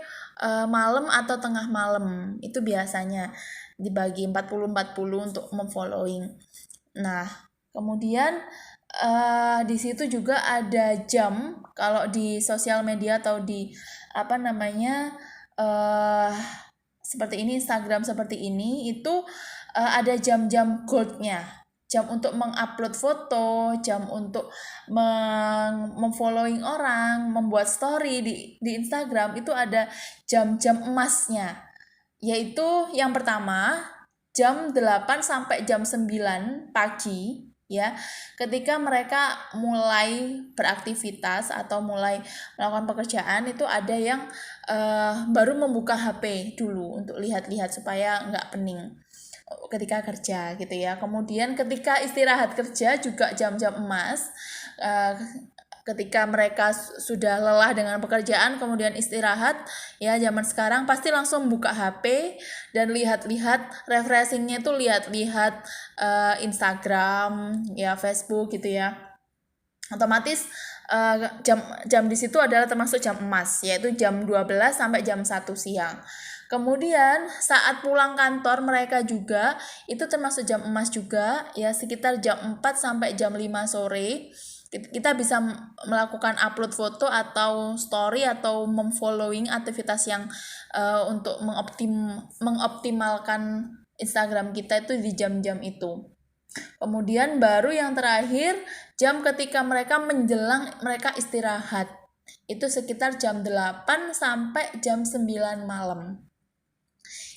malam atau tengah malam. Itu biasanya dibagi 40-40 untuk memfollowing. Nah, kemudian di situ juga ada jam. Kalau di sosial media atau di seperti ini, Instagram seperti ini, itu ada jam-jam goldnya. Jam untuk mengupload foto, jam untuk memfollowing orang, membuat story di Instagram, itu ada jam-jam emasnya. Yaitu yang pertama, jam 8 sampai jam 9 pagi ya. Ketika mereka mulai beraktivitas atau mulai melakukan pekerjaan, itu ada yang baru membuka HP dulu untuk lihat-lihat supaya nggak pening ketika kerja gitu ya. Kemudian ketika istirahat kerja juga jam-jam emas, ketika mereka sudah lelah dengan pekerjaan kemudian istirahat ya, zaman sekarang pasti langsung buka HP dan lihat-lihat, refreshingnya tuh lihat-lihat Instagram ya, Facebook gitu ya. Otomatis jam di situ adalah termasuk jam emas, yaitu jam 12 sampai jam 1 siang. Kemudian saat pulang kantor mereka juga itu termasuk jam emas juga ya, sekitar jam 4 sampai jam 5 sore. Kita bisa melakukan upload foto atau story atau memfollowing aktivitas yang untuk mengoptimalkan Instagram kita itu di jam-jam itu. Kemudian baru yang terakhir, jam ketika mereka menjelang mereka istirahat. Itu sekitar jam 8 sampai jam 9 malam.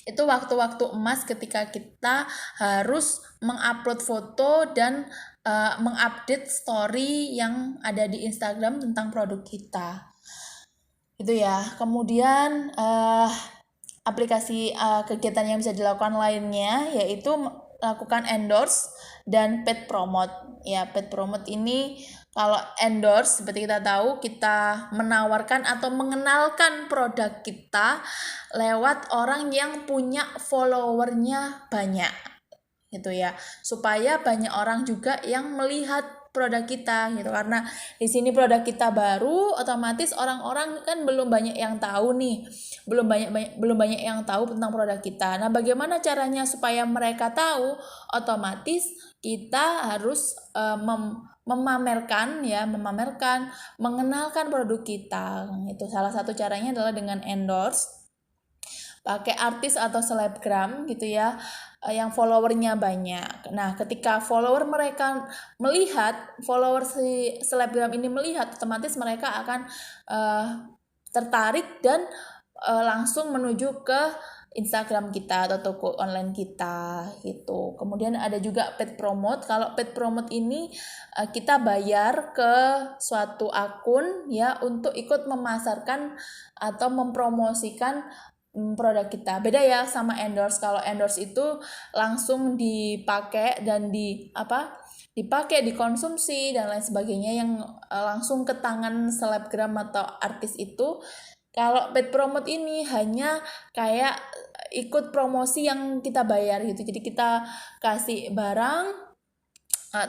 Itu waktu-waktu emas ketika kita harus mengupload foto dan mengupdate story yang ada di Instagram tentang produk kita. Itu ya. Kemudian aplikasi kegiatan yang bisa dilakukan lainnya yaitu lakukan endorse dan paid promote. Ya, paid promote ini, kalau endorse seperti kita tahu, kita menawarkan atau mengenalkan produk kita lewat orang yang punya followernya banyak gitu ya, supaya banyak orang juga yang melihat produk kita gitu. Karena di sini produk kita baru, otomatis orang-orang kan belum banyak yang tahu nih, belum banyak yang tahu tentang produk kita. Nah, bagaimana caranya supaya mereka tahu? Otomatis kita harus memamerkan, mengenalkan produk kita. Itu salah satu caranya adalah dengan endorse, pakai artis atau selebgram gitu ya, yang followernya banyak. Nah, ketika follower si selebgram ini melihat, otomatis mereka akan tertarik dan langsung menuju ke Instagram kita atau toko online kita gitu. Kemudian ada juga paid promote. Kalau paid promote ini kita bayar ke suatu akun ya untuk ikut memasarkan atau mempromosikan produk kita. Beda ya sama endorse. Kalau endorse itu langsung dipakai dan dipakai, dikonsumsi dan lain sebagainya yang langsung ke tangan selebgram atau artis itu. Kalau paid promote ini hanya kayak ikut promosi yang kita bayar gitu. Jadi kita kasih barang,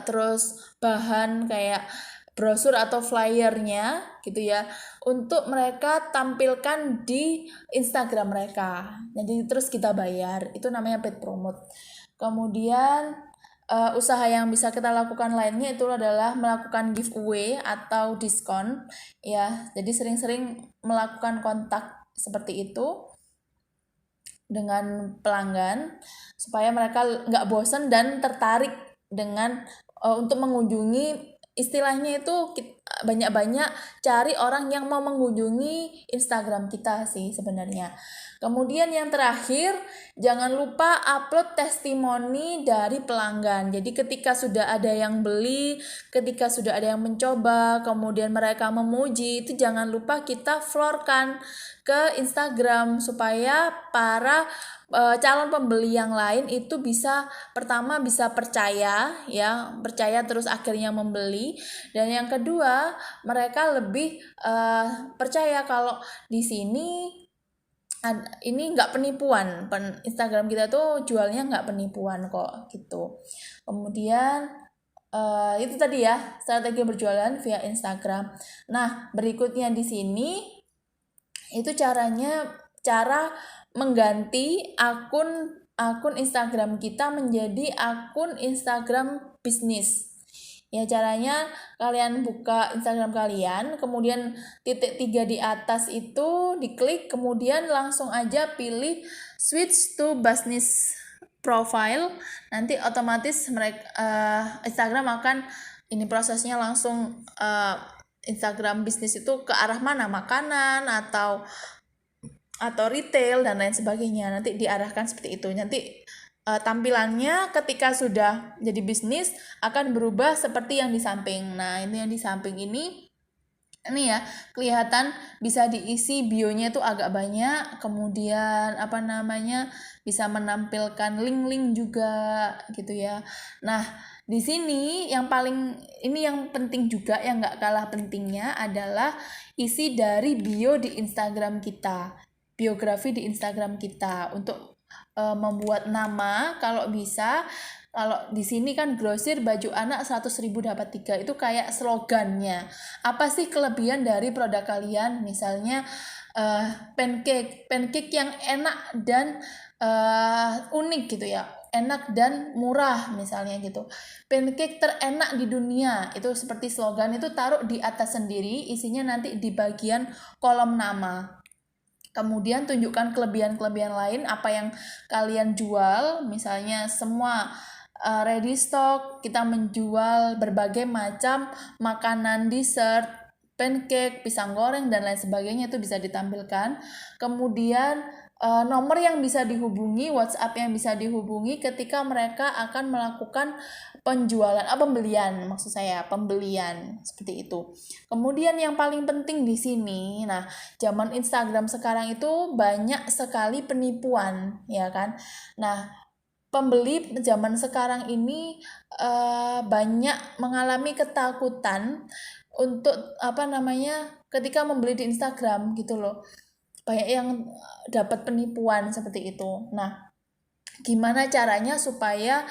terus bahan kayak brosur atau flyernya gitu ya, untuk mereka tampilkan di Instagram mereka. Jadi terus kita bayar. Itu namanya paid promote. Kemudian usaha yang bisa kita lakukan lainnya itu adalah melakukan giveaway atau diskon ya. Jadi sering-sering melakukan kontak seperti itu dengan pelanggan supaya mereka nggak bosan dan tertarik dengan untuk mengunjungi, istilahnya itu banyak-banyak cari orang yang mau mengunjungi Instagram kita sih sebenarnya. Kemudian yang terakhir, jangan lupa upload testimoni dari pelanggan. Jadi ketika sudah ada yang beli, ketika sudah ada yang mencoba, kemudian mereka memuji, itu jangan lupa kita florkan ke Instagram supaya para calon pembeli yang lain itu pertama bisa percaya terus akhirnya membeli, dan yang kedua mereka lebih percaya kalau di sini ini nggak penipuan. Instagram kita tuh jualnya nggak penipuan kok gitu. Kemudian itu tadi ya strategi berjualan via Instagram. Nah berikutnya di sini itu cara mengganti akun Instagram kita menjadi akun Instagram bisnis. Ya caranya kalian buka Instagram kalian, kemudian titik 3 di atas itu diklik, kemudian langsung aja pilih switch to business profile. Nanti otomatis Instagram akan prosesnya langsung Instagram bisnis itu ke arah mana, makanan atau retail dan lain sebagainya. Nanti diarahkan seperti itu. Nanti tampilannya ketika sudah jadi bisnis akan berubah seperti yang di samping. Nah, ini yang di samping ini ya kelihatan bisa diisi bionya itu agak banyak, kemudian bisa menampilkan link-link juga gitu ya. Nah, di sini yang penting juga, yang nggak kalah pentingnya adalah isi dari bio di Instagram kita, biografi di Instagram kita untuk membuat nama. Kalau bisa, kalau di sini kan grosir baju anak 100.000 dapat 3, itu kayak slogannya. Apa sih kelebihan dari produk kalian? Misalnya pancake yang enak dan unik gitu ya, enak dan murah misalnya gitu. Pancake terenak di dunia, itu seperti slogan, itu taruh di atas sendiri, isinya nanti di bagian kolom nama. Kemudian tunjukkan kelebihan-kelebihan lain apa yang kalian jual, misalnya semua ready stock, kita menjual berbagai macam makanan, dessert, pancake, pisang goreng dan lain sebagainya, itu bisa ditampilkan. Kemudian nomor yang bisa dihubungi, WhatsApp yang bisa dihubungi ketika mereka akan melakukan pembelian seperti itu. Kemudian yang paling penting di sini, nah zaman Instagram sekarang itu banyak sekali penipuan ya kan. Nah pembeli zaman sekarang ini banyak mengalami ketakutan untuk ketika membeli di Instagram gitu loh. Banyak yang dapat penipuan seperti itu. Nah, gimana caranya supaya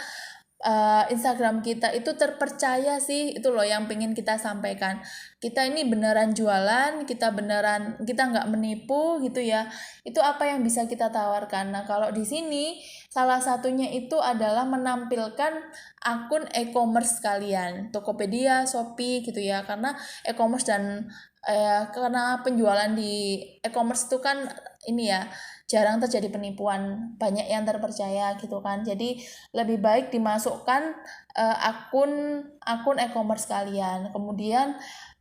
Instagram kita itu terpercaya sih? Itu loh yang pengen kita sampaikan. Kita ini beneran jualan, kita nggak menipu gitu ya. Itu apa yang bisa kita tawarkan. Nah, kalau di sini salah satunya itu adalah menampilkan akun e-commerce kalian, Tokopedia, Shopee gitu ya. Karena e-commerce dan karena penjualan di e-commerce itu kan jarang terjadi penipuan, banyak yang terpercaya gitu kan. Jadi lebih baik dimasukkan akun e-commerce kalian. Kemudian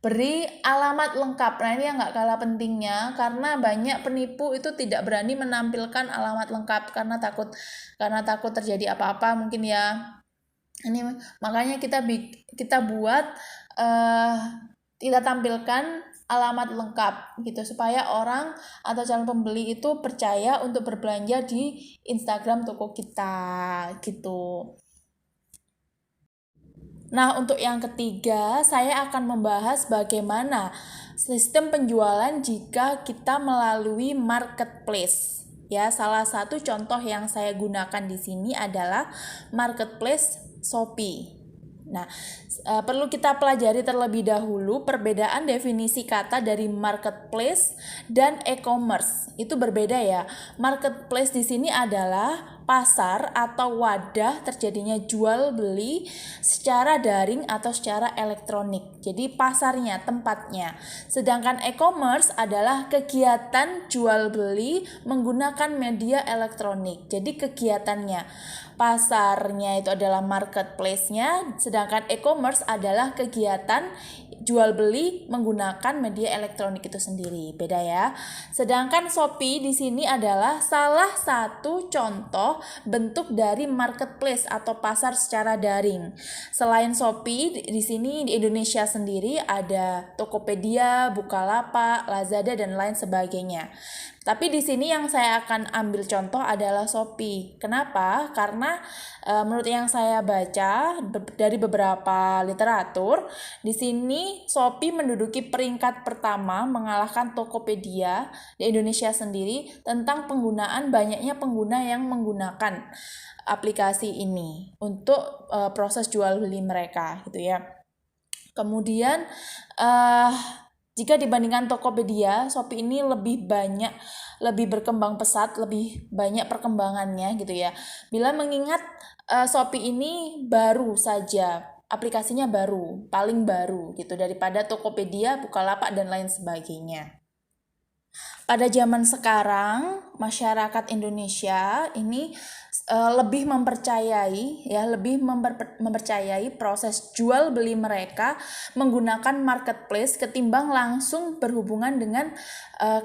Beri alamat lengkap. Nah, ini yang nggak kalah pentingnya, karena banyak penipu itu tidak berani menampilkan alamat lengkap karena takut terjadi apa-apa mungkin ya. Ini makanya kita buat kita tampilkan alamat lengkap gitu, supaya orang atau calon pembeli itu percaya untuk berbelanja di Instagram toko kita gitu. Nah, untuk yang ketiga, saya akan membahas bagaimana sistem penjualan jika kita melalui marketplace. Ya, salah satu contoh yang saya gunakan di sini adalah marketplace Shopee. Nah, perlu kita pelajari terlebih dahulu perbedaan definisi kata dari marketplace dan e-commerce. Itu berbeda ya. Marketplace di sini adalah pasar atau wadah terjadinya jual beli secara daring atau secara elektronik. Jadi pasarnya, tempatnya. Sedangkan e-commerce adalah kegiatan jual beli menggunakan media elektronik. Jadi kegiatannya. Pasarnya itu adalah marketplace-nya, sedangkan e-commerce adalah kegiatan jual beli menggunakan media elektronik itu sendiri. Beda ya. Sedangkan Shopee di sini adalah salah satu contoh bentuk dari marketplace atau pasar secara daring. Selain Shopee, di sini di Indonesia sendiri ada Tokopedia, Bukalapak, Lazada dan lain sebagainya. Tapi di sini yang saya akan ambil contoh adalah Shopee. Kenapa? Karena menurut yang saya baca dari beberapa literatur, di sini Shopee menduduki peringkat pertama mengalahkan Tokopedia di Indonesia sendiri tentang banyaknya pengguna yang menggunakan aplikasi ini untuk proses jual beli mereka gitu ya. Kemudian jika dibandingkan Tokopedia, Shopee ini lebih berkembang pesat, lebih banyak perkembangannya gitu ya. Bila mengingat Shopee ini baru saja, aplikasinya baru, paling baru gitu daripada Tokopedia, Bukalapak dan lain sebagainya. Pada zaman sekarang, masyarakat Indonesia ini lebih mempercayai proses jual beli mereka menggunakan marketplace ketimbang langsung berhubungan dengan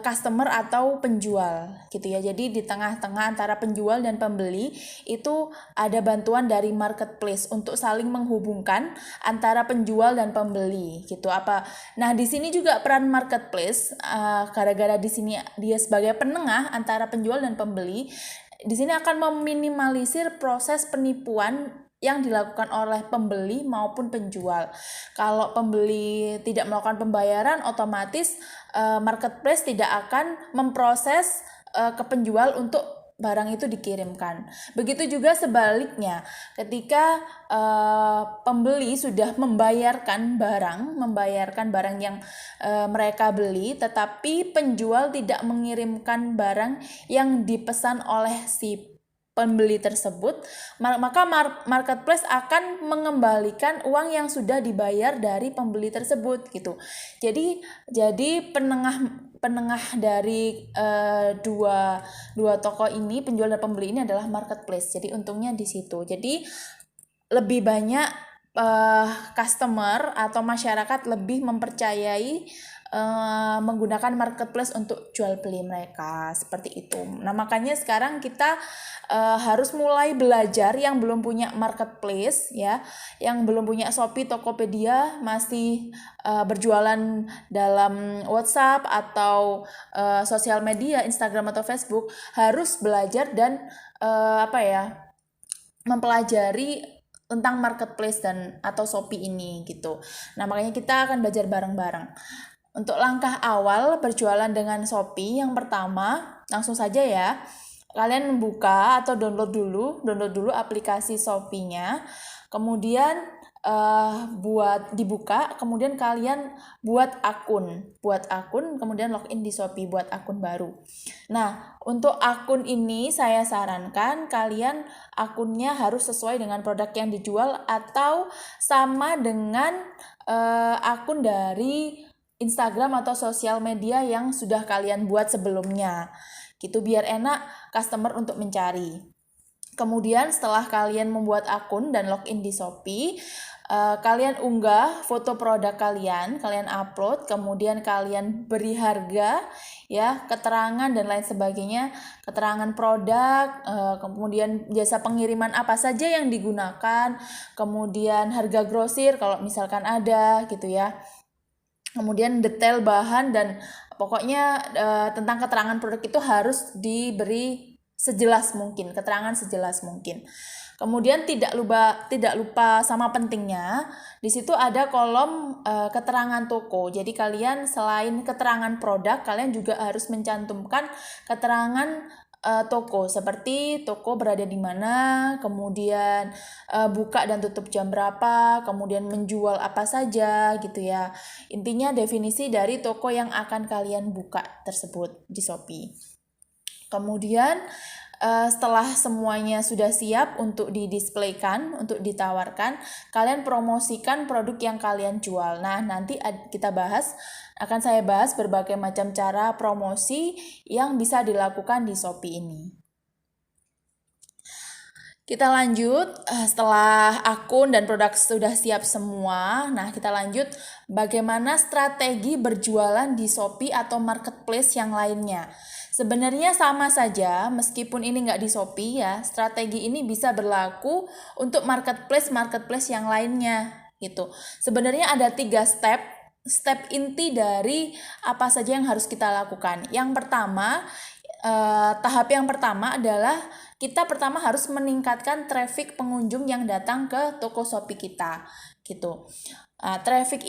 customer atau penjual gitu ya. Jadi di tengah-tengah antara penjual dan pembeli itu ada bantuan dari marketplace untuk saling menghubungkan antara penjual dan pembeli gitu. Nah, di sini juga peran marketplace gara-gara di sini dia sebagai penengah antara penjual dan pembeli, di sini akan meminimalisir proses penipuan yang dilakukan oleh pembeli maupun penjual. Kalau pembeli tidak melakukan pembayaran, otomatis marketplace tidak akan memproses ke penjual untuk barang itu dikirimkan. Begitu juga sebaliknya, ketika pembeli sudah membayarkan barang yang mereka beli, tetapi penjual tidak mengirimkan barang yang dipesan oleh si pembeli tersebut, maka marketplace akan mengembalikan uang yang sudah dibayar dari pembeli tersebut gitu. Jadi penengah dari dua toko ini, penjual dan pembeli ini adalah marketplace. Jadi untungnya di situ. Jadi lebih banyak customer atau masyarakat lebih mempercayai menggunakan marketplace untuk jual beli mereka, seperti itu. Nah, makanya sekarang kita harus mulai belajar yang belum punya marketplace ya, yang belum punya Shopee, Tokopedia, masih berjualan dalam WhatsApp atau sosial media, Instagram atau Facebook, harus belajar dan mempelajari tentang marketplace dan atau Shopee ini gitu. Nah, makanya kita akan belajar bareng-bareng. Untuk langkah awal berjualan dengan Shopee, yang pertama langsung saja ya, kalian membuka atau download dulu aplikasi Shopee-nya, kemudian buat dibuka, kemudian kalian buat akun, kemudian login di Shopee, buat akun baru. Nah, untuk akun ini saya sarankan kalian akunnya harus sesuai dengan produk yang dijual atau sama dengan akun dari Instagram atau sosial media yang sudah kalian buat sebelumnya. Gitu biar enak customer untuk mencari. Kemudian setelah kalian membuat akun dan login di Shopee, kalian unggah foto produk kalian upload, kemudian kalian beri harga, ya, keterangan dan lain sebagainya, keterangan produk, kemudian jasa pengiriman apa saja yang digunakan, kemudian harga grosir kalau misalkan ada gitu ya. Kemudian detail bahan dan pokoknya tentang keterangan produk itu harus diberi sejelas mungkin, keterangan sejelas mungkin. Kemudian tidak lupa sama pentingnya, di situ ada kolom keterangan toko. Jadi kalian selain keterangan produk, kalian juga harus mencantumkan keterangan toko, seperti toko berada di mana, kemudian buka dan tutup jam berapa, kemudian menjual apa saja gitu ya. Intinya definisi dari toko yang akan kalian buka tersebut di Shopee. Kemudian setelah semuanya sudah siap untuk didisplaykan, untuk ditawarkan, kalian promosikan produk yang kalian jual. Nah, nanti akan saya bahas berbagai macam cara promosi yang bisa dilakukan di Shopee ini. Kita lanjut, setelah akun dan produk sudah siap semua, nah kita lanjut bagaimana strategi berjualan di Shopee atau marketplace yang lainnya. Sebenarnya sama saja, meskipun ini nggak di Shopee ya, strategi ini bisa berlaku untuk marketplace yang lainnya gitu. Sebenarnya ada 3 step inti dari apa saja yang harus kita lakukan. Yang pertama, tahap yang pertama adalah kita pertama harus meningkatkan traffic pengunjung yang datang ke toko Shopee kita gitu. Traffic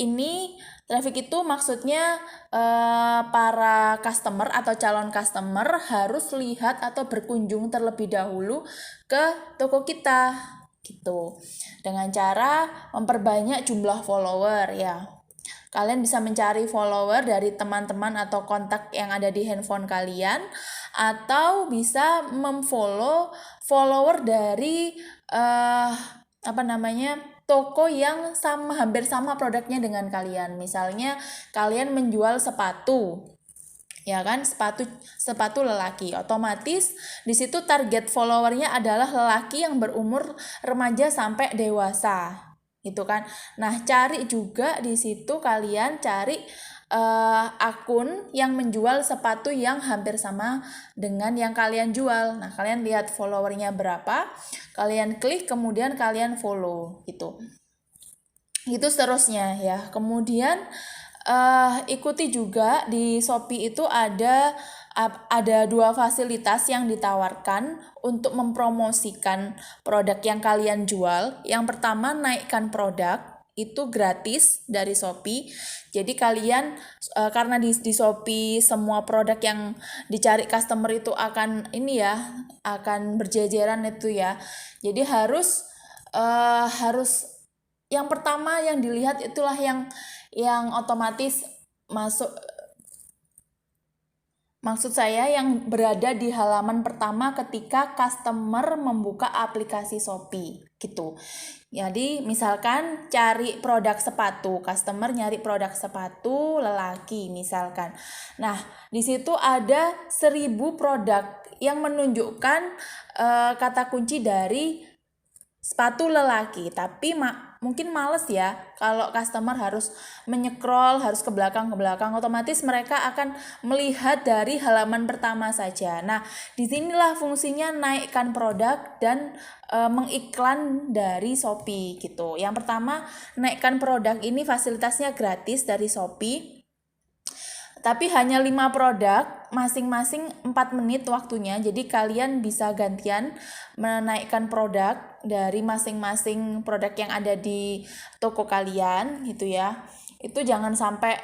itu maksudnya para customer atau calon customer harus lihat atau berkunjung terlebih dahulu ke toko kita gitu. Dengan cara memperbanyak jumlah follower ya. Kalian bisa mencari follower dari teman-teman atau kontak yang ada di handphone kalian, atau bisa memfollow follower dari toko yang hampir sama produknya dengan kalian. Misalnya kalian menjual sepatu, ya kan, sepatu lelaki, otomatis di situ target followernya adalah lelaki yang berumur remaja sampai dewasa, gitu kan. Nah, cari juga di situ, kalian cari akun yang menjual sepatu yang hampir sama dengan yang kalian jual. Nah, kalian lihat followernya berapa, kalian klik, kemudian kalian follow gitu. Itu seterusnya ya. Kemudian ikuti juga di Shopee itu ada 2 fasilitas yang ditawarkan untuk mempromosikan produk yang kalian jual. Yang pertama, naikkan produk. Itu gratis dari Shopee. Jadi kalian karena di Shopee semua produk yang dicari customer itu akan berjejeran itu ya. Jadi harus yang pertama yang dilihat itulah yang otomatis masuk. Maksud saya yang berada di halaman pertama ketika customer membuka aplikasi Shopee gitu. Jadi misalkan cari produk sepatu, customer nyari produk sepatu lelaki misalkan. Nah, di situ ada 1000 produk yang menunjukkan kata kunci dari sepatu lelaki, tapi mungkin males ya kalau customer harus menyecroll, harus ke belakang, otomatis mereka akan melihat dari halaman pertama saja. Nah, disinilah fungsinya naikkan produk dan mengiklan dari Shopee gitu. Yang pertama, naikkan produk ini fasilitasnya gratis dari Shopee. Tapi hanya 5 produk, masing-masing 4 menit waktunya. Jadi kalian bisa gantian menaikkan produk dari masing-masing produk yang ada di toko kalian gitu ya. Itu jangan sampai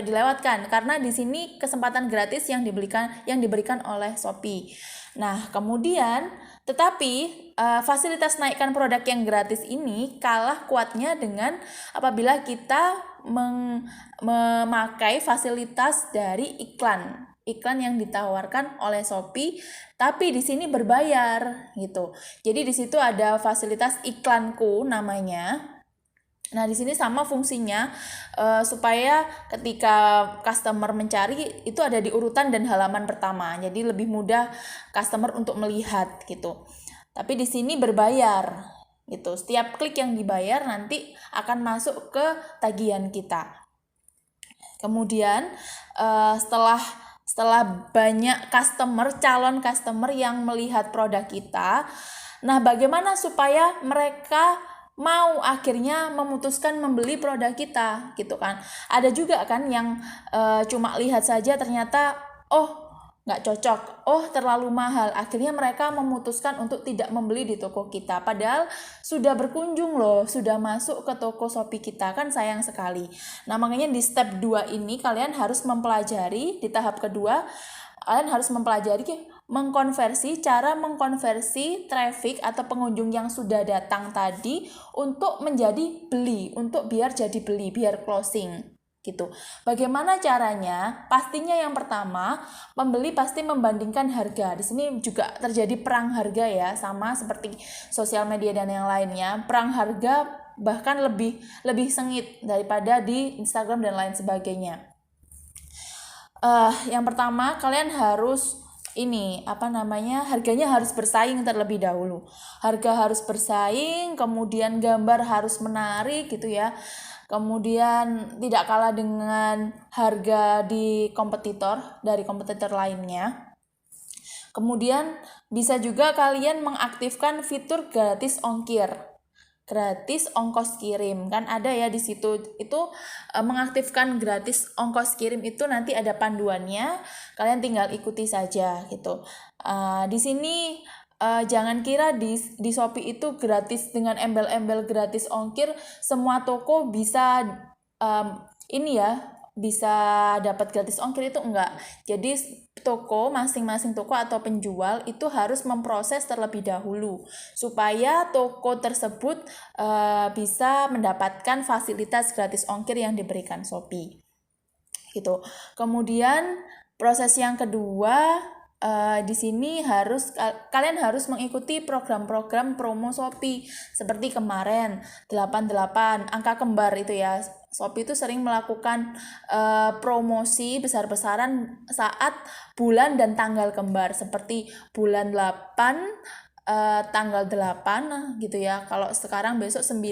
dilewatkan, karena di sini kesempatan gratis yang diberikan oleh Shopee. Nah, kemudian tetapi fasilitas naikkan produk yang gratis ini kalah kuatnya dengan apabila kita memakai fasilitas dari iklan yang ditawarkan oleh Shopee, tapi di sini berbayar gitu. Jadi di situ ada fasilitas iklanku namanya. Nah, di sini sama fungsinya supaya ketika customer mencari itu ada di urutan dan halaman pertama. Jadi lebih mudah customer untuk melihat gitu. Tapi di sini berbayar gitu. Setiap klik yang dibayar nanti akan masuk ke tagihan kita. Kemudian setelah banyak calon customer yang melihat produk kita, nah bagaimana supaya mereka mau akhirnya memutuskan membeli produk kita gitu kan. Ada juga kan yang cuma lihat saja ternyata nggak cocok, terlalu mahal, akhirnya mereka memutuskan untuk tidak membeli di toko kita, padahal sudah berkunjung loh, sudah masuk ke toko Shopee kita, kan sayang sekali. Nah makanya di step 2 ini kalian harus mempelajari, di tahap kedua kalian harus mempelajari cara mengkonversi traffic atau pengunjung yang sudah datang tadi untuk menjadi beli, untuk biar jadi beli, biar closing gitu. Bagaimana caranya? Pastinya yang pertama, pembeli pasti membandingkan harga. Di sini juga terjadi perang harga ya, sama seperti sosial media dan yang lainnya. Perang harga bahkan lebih sengit daripada di Instagram dan lain sebagainya. Yang pertama, kalian harus harganya harus bersaing terlebih dahulu. Harga harus bersaing, kemudian gambar harus menarik gitu ya. Kemudian tidak kalah dengan harga dari kompetitor lainnya. Kemudian bisa juga kalian mengaktifkan fitur gratis ongkos kirim, kan ada ya di situ. Itu mengaktifkan gratis ongkos kirim itu nanti ada panduannya, kalian tinggal ikuti saja gitu. Di sini jangan kira di Shopee itu gratis dengan embel-embel gratis ongkir semua toko bisa bisa dapat gratis ongkir, itu enggak. Jadi masing-masing toko atau penjual itu harus memproses terlebih dahulu supaya toko tersebut bisa mendapatkan fasilitas gratis ongkir yang diberikan Shopee gitu. Kemudian proses yang kedua, di sini kalian harus mengikuti program-program promo Shopee seperti kemarin 88 angka kembar itu ya. Shopee itu sering melakukan promosi besar-besaran saat bulan dan tanggal kembar, seperti bulan 8 tanggal 8 gitu ya. Kalau sekarang besok 9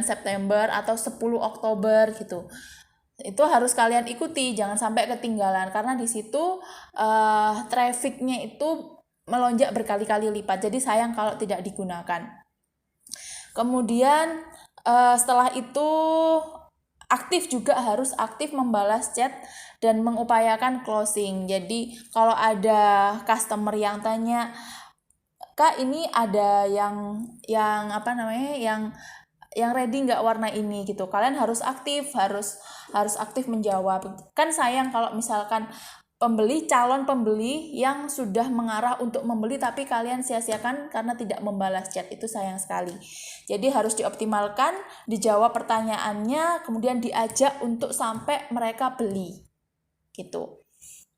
September atau 10 Oktober gitu. Itu harus kalian ikuti, jangan sampai ketinggalan, karena di situ trafficnya itu melonjak berkali-kali lipat, jadi sayang kalau tidak digunakan. Kemudian setelah itu harus aktif membalas chat dan mengupayakan closing. Jadi kalau ada customer yang tanya, Kak ini ada yang ready nggak warna ini gitu, kalian harus aktif menjawab. Kan sayang kalau misalkan calon pembeli yang sudah mengarah untuk membeli tapi kalian sia-siakan karena tidak membalas chat, itu sayang sekali. Jadi harus dioptimalkan, dijawab pertanyaannya, kemudian diajak untuk sampai mereka beli gitu.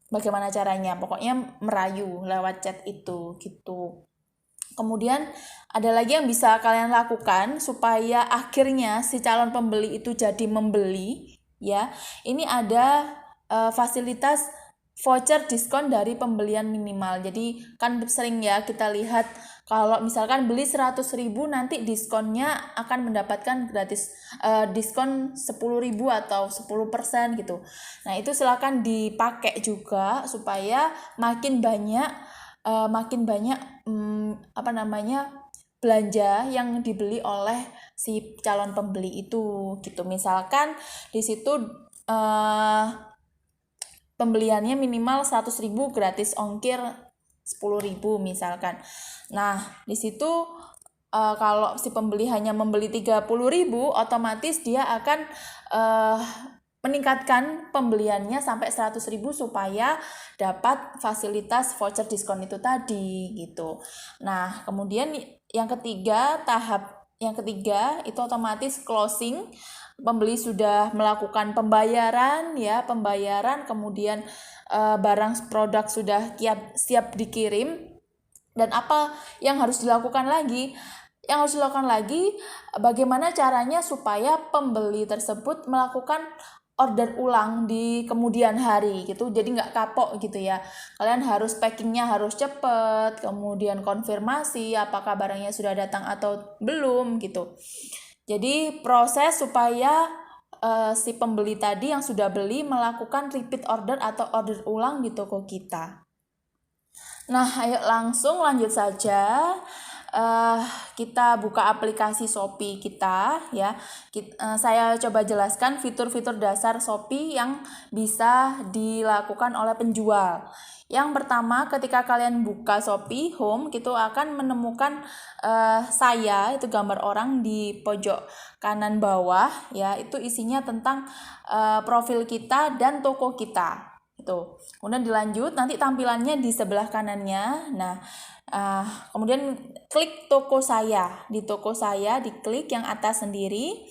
Bagaimana caranya? Pokoknya merayu lewat chat itu gitu. Kemudian ada lagi yang bisa kalian lakukan supaya akhirnya si calon pembeli itu jadi membeli ya. Ini ada fasilitas voucher diskon dari pembelian minimal. Jadi kan sering ya kita lihat kalau misalkan beli 100.000 nanti diskonnya akan mendapatkan gratis diskon 10.000 atau 10% gitu. Nah itu silakan dipakai juga supaya makin banyak belanja yang dibeli oleh si calon pembeli itu gitu. Misalkan di situ pembeliannya minimal 100.000 gratis ongkir 10.000 misalkan. Nah di situ kalau si pembeli hanya membeli 30.000, otomatis dia akan meningkatkan pembeliannya sampai 100.000 supaya dapat fasilitas voucher diskon itu tadi gitu. Nah, kemudian tahap yang ketiga itu otomatis closing. Pembeli sudah melakukan pembayaran, kemudian produk sudah siap dikirim. Dan apa yang harus dilakukan lagi? Bagaimana caranya supaya pembeli tersebut melakukan order ulang di kemudian hari gitu, jadi nggak kapok gitu ya. Kalian harus packingnya harus cepet, kemudian konfirmasi apakah barangnya sudah datang atau belum gitu. Jadi proses supaya si pembeli tadi yang sudah beli melakukan repeat order atau order ulang di toko kita. Nah, ayo langsung lanjut saja. Kita buka aplikasi Shopee kita ya. Saya coba jelaskan fitur-fitur dasar Shopee yang bisa dilakukan oleh penjual. Yang pertama, ketika kalian buka Shopee Home, itu akan menemukan saya, itu gambar orang di pojok kanan bawah ya. Itu isinya tentang profil kita dan toko kita. Itu. Kemudian dilanjut, nanti tampilannya di sebelah kanannya. Nah, kemudian klik toko saya. Di toko saya diklik yang atas sendiri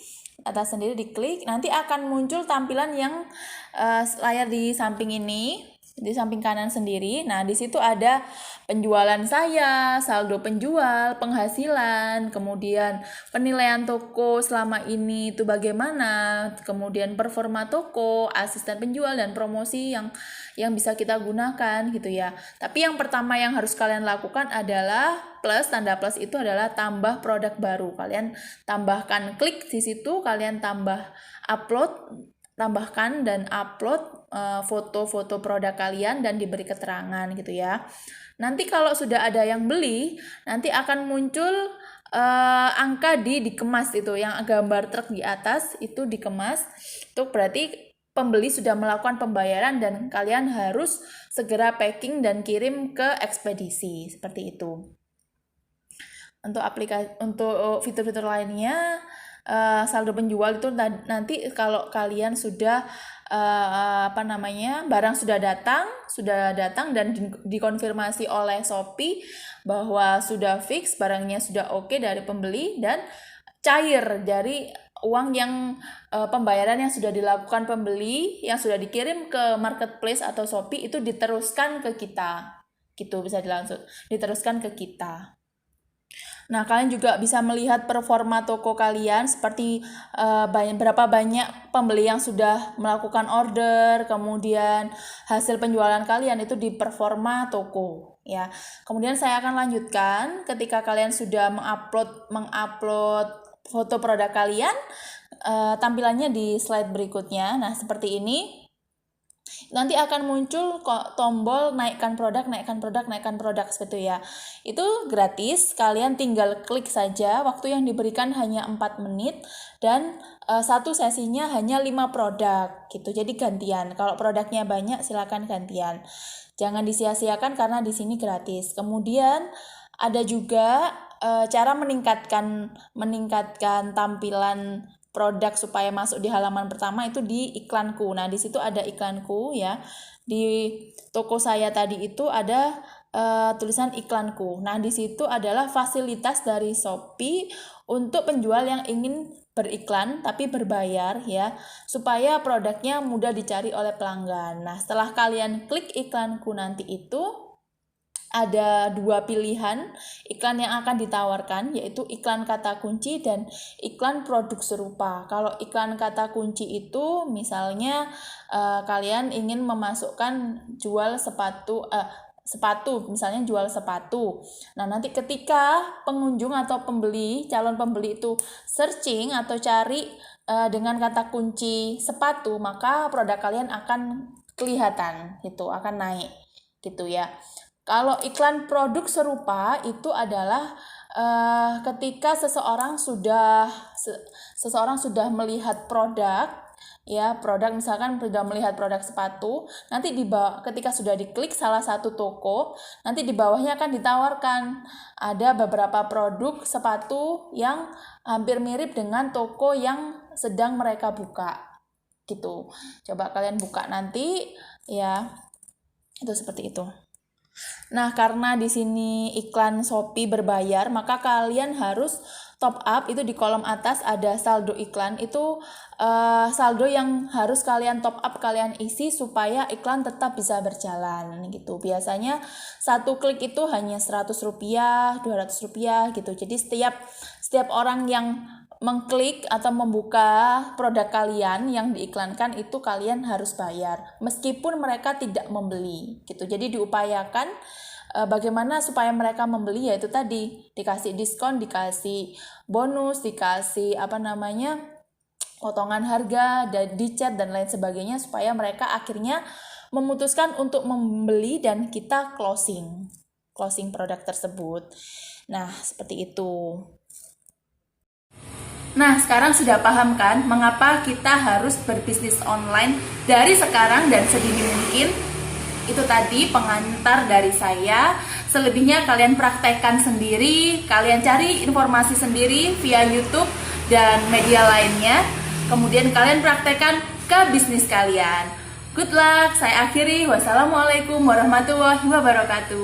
diklik, nanti akan muncul tampilan yang layar di samping ini, di samping kanan sendiri. Nah, di situ ada penjualan saya, saldo penjual, penghasilan, kemudian penilaian toko selama ini itu bagaimana, kemudian performa toko, asisten penjual, dan promosi yang bisa kita gunakan gitu ya. Tapi yang pertama yang harus kalian lakukan adalah plus, tanda plus itu adalah tambah produk baru. Kalian tambahkan, klik di situ, kalian tambahkan dan upload foto-foto produk kalian dan diberi keterangan gitu ya. Nanti kalau sudah ada yang beli, nanti akan muncul angka dikemas itu, yang gambar truk di atas itu dikemas. Itu berarti pembeli sudah melakukan pembayaran dan kalian harus segera packing dan kirim ke ekspedisi, seperti itu. Untuk fitur-fitur lainnya, saldo penjual itu nanti kalau kalian sudah barang sudah datang dan dikonfirmasi oleh Shopee bahwa sudah fix, barangnya sudah oke dari pembeli dan cair dari uang yang pembayaran yang sudah dilakukan pembeli, yang sudah dikirim ke marketplace atau Shopee, itu diteruskan ke kita gitu, bisa diteruskan ke kita. Nah, kalian juga bisa melihat performa toko kalian, seperti berapa banyak pembeli yang sudah melakukan order, kemudian hasil penjualan kalian itu di performa toko ya. Kemudian saya akan lanjutkan ketika kalian sudah mengupload foto produk kalian, tampilannya di slide berikutnya. Nah, seperti ini. Nanti akan muncul tombol naikkan produk seperti itu ya. Itu gratis, kalian tinggal klik saja. Waktu yang diberikan hanya 4 menit dan satu sesinya hanya 5 produk gitu. Jadi gantian. Kalau produknya banyak silakan gantian. Jangan disia-siakan karena di sini gratis. Kemudian ada juga cara meningkatkan tampilan produk supaya masuk di halaman pertama, itu di iklanku. Nah, di situ ada iklanku ya. Di toko saya tadi itu ada tulisan iklanku. Nah, di situ adalah fasilitas dari Shopee untuk penjual yang ingin beriklan tapi berbayar ya, supaya produknya mudah dicari oleh pelanggan. Nah, setelah kalian klik iklanku nanti itu ada 2 pilihan iklan yang akan ditawarkan, yaitu iklan kata kunci dan iklan produk serupa. Kalau iklan kata kunci itu misalnya kalian ingin memasukkan jual sepatu, misalnya jual sepatu. Nah, nanti ketika pengunjung atau calon pembeli itu searching atau cari dengan kata kunci sepatu, maka produk kalian akan kelihatan gitu, akan naik gitu ya. Kalau iklan produk serupa itu adalah ketika seseorang sudah melihat produk misalkan sudah melihat produk sepatu, nanti ketika sudah diklik salah satu toko, nanti di bawahnya akan ditawarkan ada beberapa produk sepatu yang hampir mirip dengan toko yang sedang mereka buka gitu. Coba kalian buka nanti ya, itu seperti itu. Nah, karena di sini iklan Shopee berbayar, maka kalian harus top up. Itu di kolom atas ada saldo iklan. Itu saldo yang harus kalian top up, kalian isi supaya iklan tetap bisa berjalan gitu. Biasanya satu klik itu hanya Rp100, Rp200 gitu. Jadi setiap orang yang mengklik atau membuka produk kalian yang diiklankan itu kalian harus bayar meskipun mereka tidak membeli gitu. Jadi diupayakan bagaimana supaya mereka membeli, yaitu tadi dikasih diskon, dikasih bonus, dikasih potongan harga, dan di-chat dan lain sebagainya supaya mereka akhirnya memutuskan untuk membeli dan kita closing produk tersebut. Nah, seperti itu. Nah, sekarang sudah paham kan mengapa kita harus berbisnis online dari sekarang dan sedini mungkin? Itu tadi pengantar dari saya. Selebihnya kalian praktekkan sendiri, kalian cari informasi sendiri via YouTube dan media lainnya. Kemudian kalian praktekkan ke bisnis kalian. Good luck, saya akhiri. Wassalamualaikum warahmatullahi wabarakatuh.